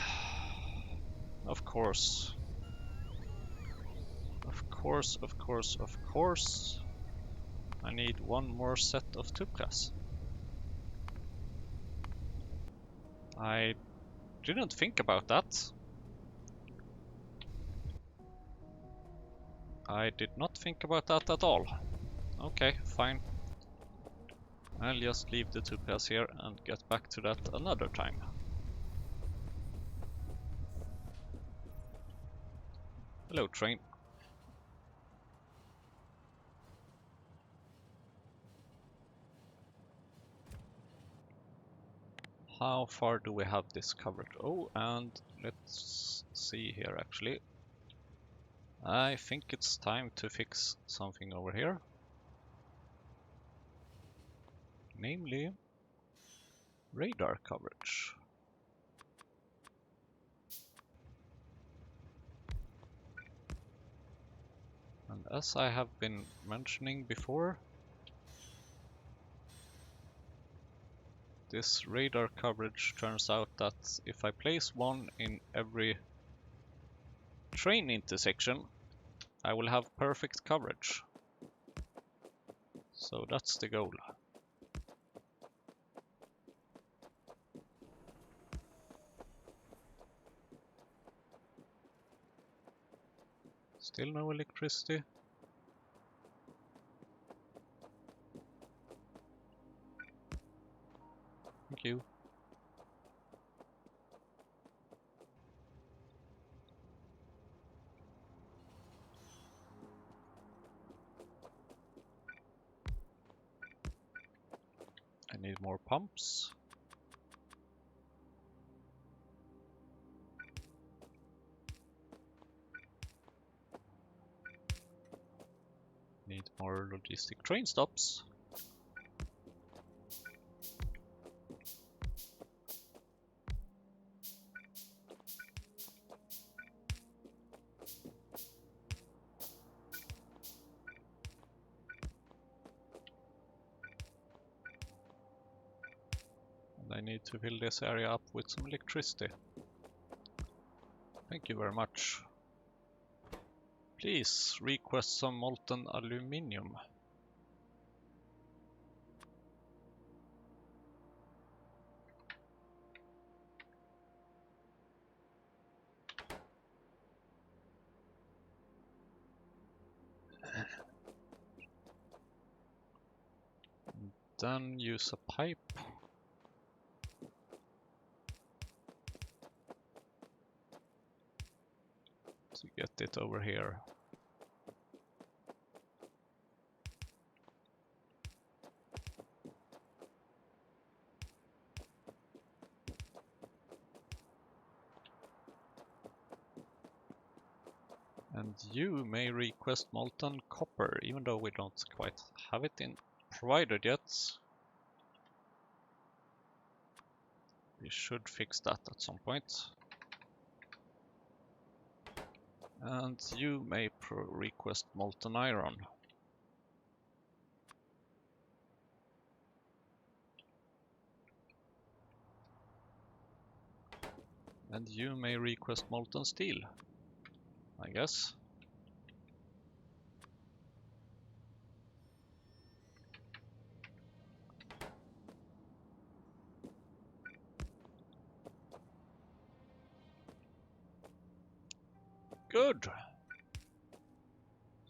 course. Of course. I need one more set of tubecas. I didn't think about that. I did not think about that at all. Okay, fine. I'll just leave the tubecas here and get back to that another time. Hello, train. How far do we have this covered? Oh, and let's see here actually. I think it's time to fix something over here. Namely, radar coverage. And as I have been mentioning before, this radar coverage turns out that if I place one in every train intersection, I will have perfect coverage. So that's the goal. Still no electricity. Thank you. I need more pumps. Need more logistic train stops. And I need to fill this area up with some electricity. Thank you very much. Please request some molten aluminium. Then use a pipe. To get it over here. And you may request molten copper, even though we don't quite have it in provided yet. We should fix that at some point. And you may request molten iron. And you may request molten steel, I guess. Good!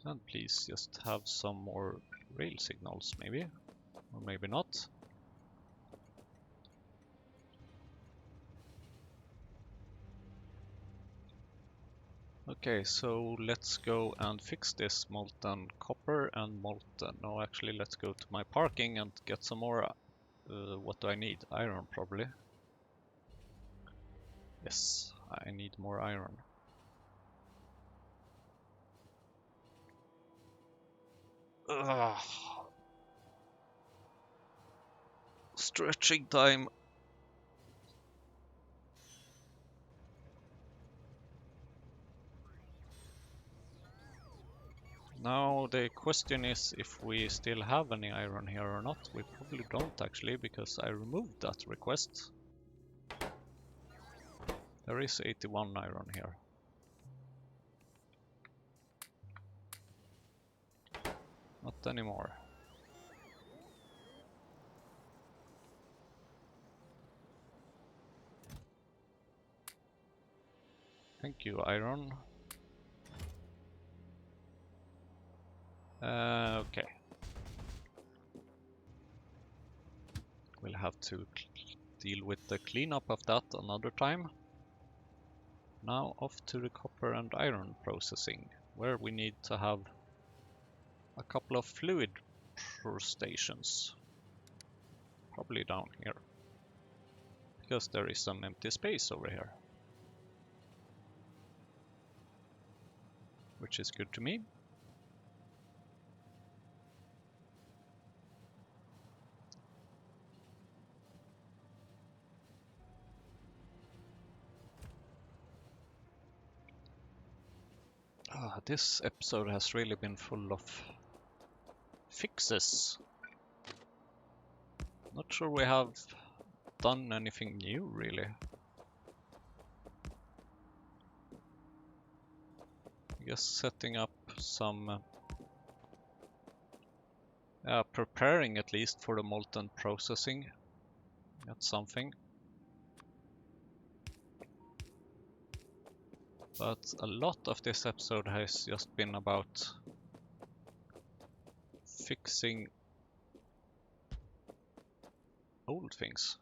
And please just have some more rail signals, maybe. Or maybe not. Okay, so let's go and fix this molten copper and molten... No, actually, let's go to my parking and get some more... what do I need? Iron, probably. Yes, I need more iron. Ugh. Stretching time. Now the question is if we still have any iron here or not. We probably don't actually, because I removed that request. There is 81 iron here. Not anymore. Thank you, iron. Okay. We'll have to deal with the cleanup of that another time. Now off to the copper and iron processing, where we need to have a couple of fluid stations. Probably down here. Because there is some empty space over here. Which is good to me. This episode has really been full of fixes. Not sure we have done anything new, really. I guess setting up some... preparing at least for the molten processing. That's something. But a lot of this episode has just been about fixing old things.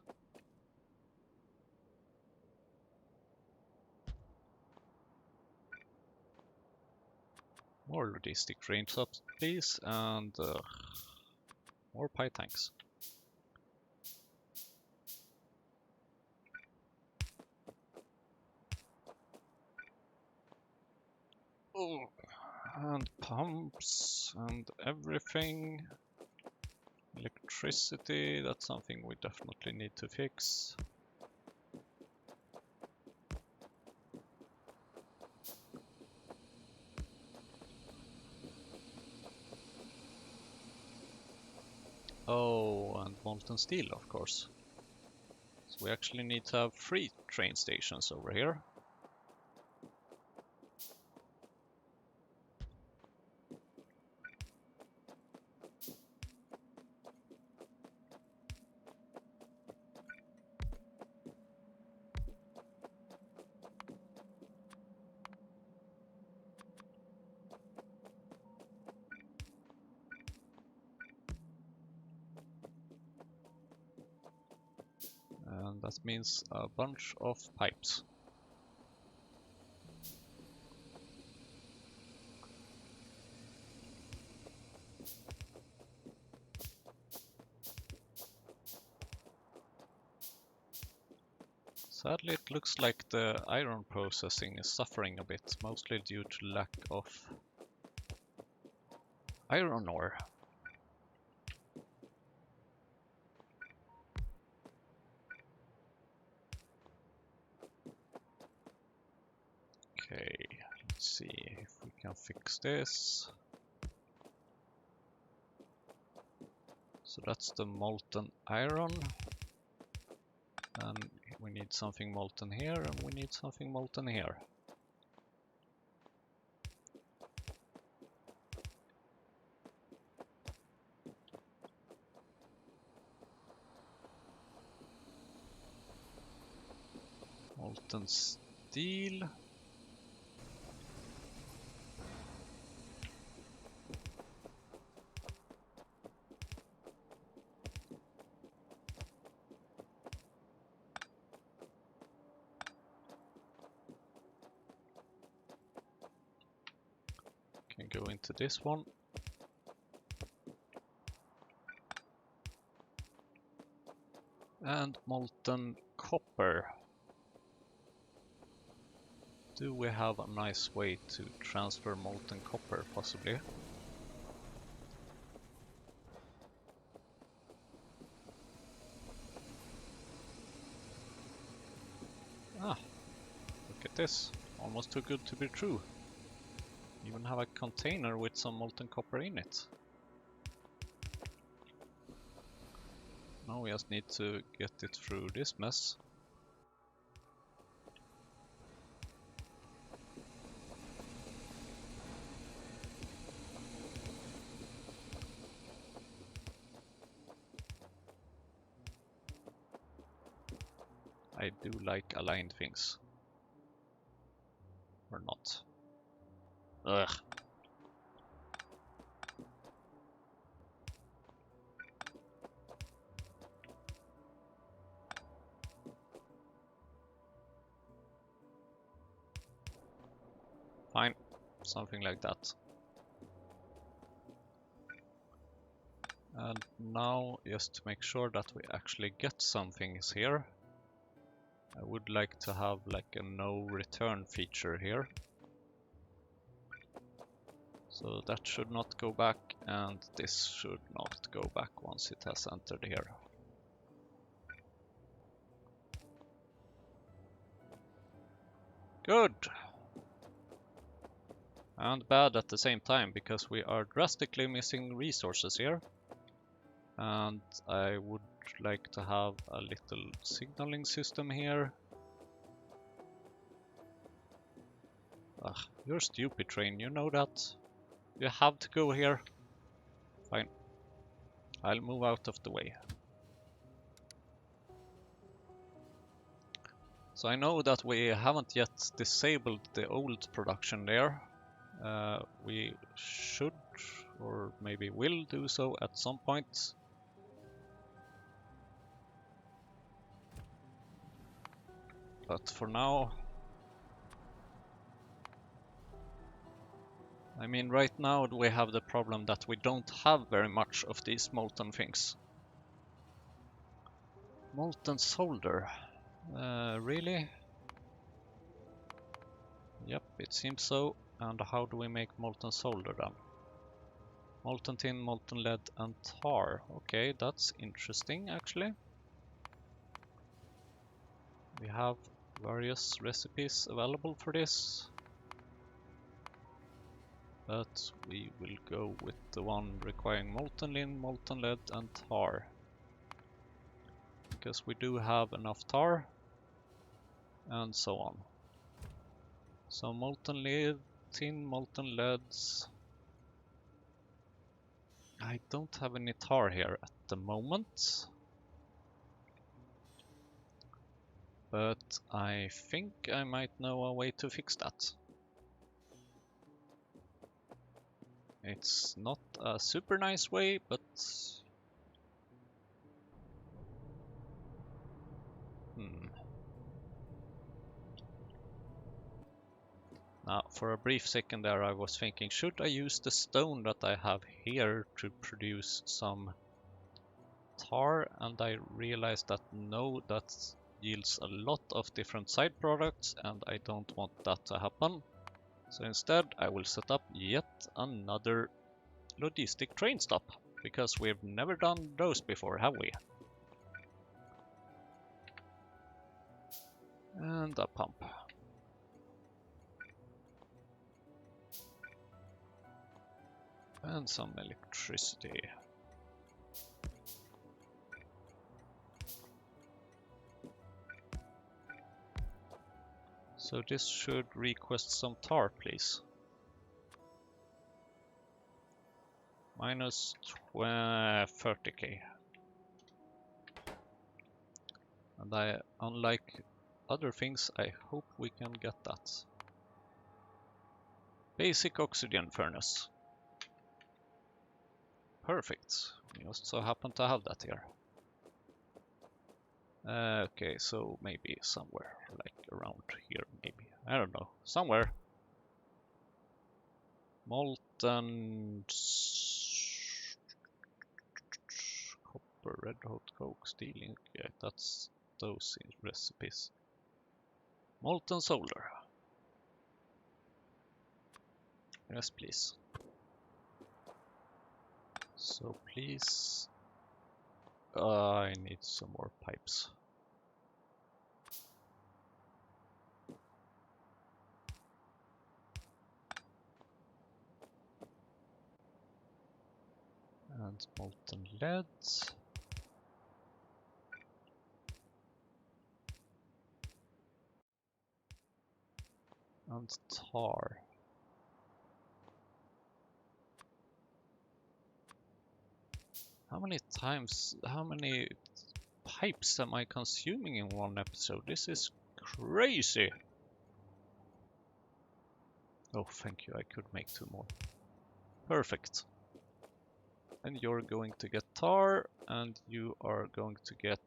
More logistic range ups, please, and more pie tanks. Oh, and pumps and everything. Electricity, that's something we definitely need to fix. Oh, and molten steel, of course. So we actually need to have 3 train stations over here. And that means a bunch of pipes. Sadly, it looks like the iron processing is suffering a bit, mostly due to lack of iron ore. Okay, let's see if we can fix this. So that's the molten iron. And we need something molten here, and we need something molten here. Molten steel. Can go into this one. And molten copper. Do we have a nice way to transfer molten copper, possibly? Ah, look at this. Almost too good to be true. Even have a container with some molten copper in it. Now we just need to get it through this mess. I do like aligned things. or not. Ugh. Fine, something like that. And now, just to make sure that we actually get some things here, I would like to have like a no return feature here. So that should not go back, and this should not go back once it has entered here. Good! And bad at the same time, because we are drastically missing resources here. And I would like to have a little signaling system here. Ugh, you're stupid, train, you know that. You have to go here. Fine. I'll move out of the way. So I know that we haven't yet disabled the old production there. We should, or maybe will do so at some point. But for now, I mean, right now we have the problem that we don't have very much of these molten things. Molten solder. Really? Yep, it seems so. And how do we make molten solder then? Molten tin, molten lead, and tar. Okay, that's interesting actually. We have various recipes available for this. But we will go with the one requiring molten tin, molten lead, and tar. Because we do have enough tar, and so on. So molten lead, tin, molten leads. I don't have any tar here at the moment. But I think I might know a way to fix that. It's not a super nice way, but... Now, for a brief second there I was thinking, should I use the stone that I have here to produce some tar? And I realized that no, that yields a lot of different side products and I don't want that to happen. So instead I will set up yet another logistic train stop, because we've never done those before, have we? And a pump. And some electricity. So this should request some tar, please. Minus 30k. And unlike other things, I hope we can get that. Basic oxygen furnace. Perfect. We just so happen to have that here. Okay, so maybe somewhere, like around here, maybe. I don't know. Somewhere. Molten copper, red hot coke, steel ink. Yeah, that's those recipes. Molten solder. Yes, please. So please, I need some more pipes. And molten lead. And tar. How many pipes am I consuming in one episode? This is crazy. Oh, thank you, I could make 2 more. Perfect. And you're going to get tar, and you are going to get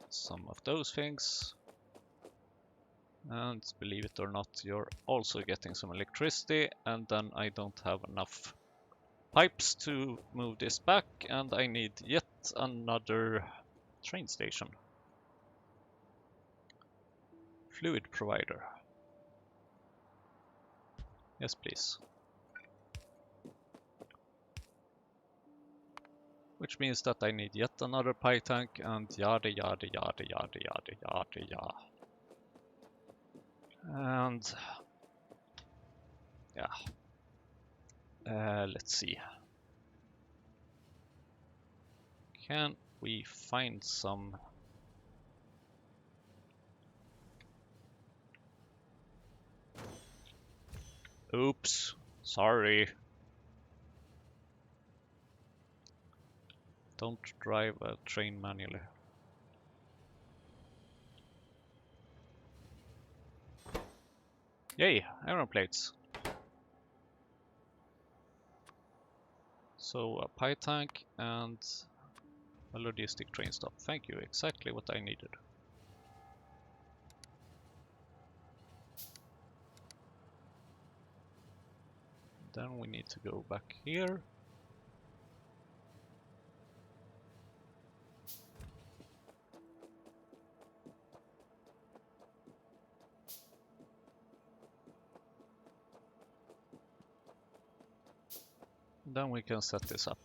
some of those things. And believe it or not, you're also getting some electricity, and then I don't have enough pipes to move this back, and I need yet another train station. Fluid provider. Yes, please. Which means that I need yet another pipe tank, and yada yada yada yada yada yada yada. And yeah. Let's see. Can we find some? Oops, sorry. Don't drive a train manually. Yay, iron plates. So a pipe tank and a logistic train stop. Thank you, exactly what I needed. Then we need to go back here. Then we can set this up.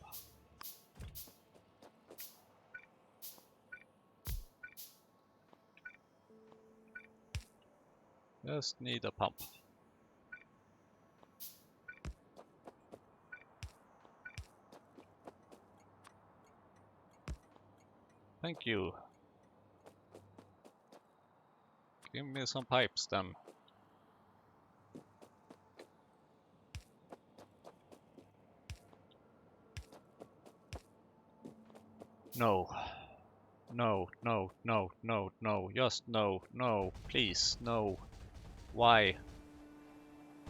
Just need a pump. Thank you. Give me some pipes then. No. No, no, no, no, no. Just no, no. Please, no. Why?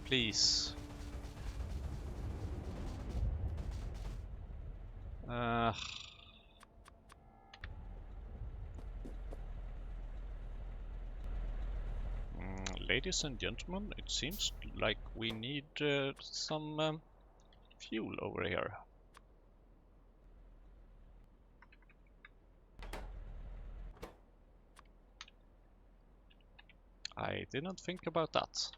Please. Ladies and gentlemen, it seems like we need some fuel over here. I didn't think about that.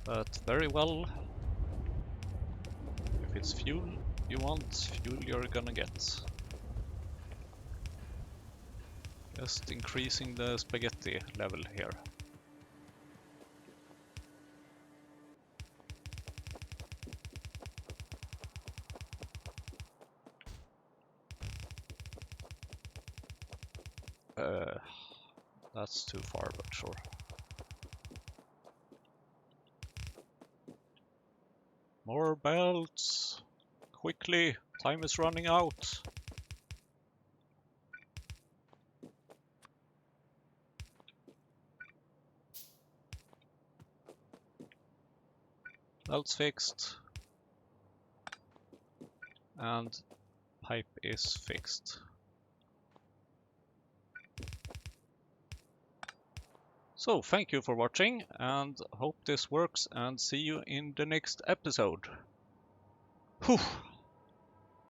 But very well. If it's fuel you want, fuel you're gonna get. Just increasing the spaghetti level here. That's too far, but sure. More belts! Quickly! Time is running out! Belts fixed. And pipe is fixed. So, thank you for watching, and hope this works, and see you in the next episode. Whew!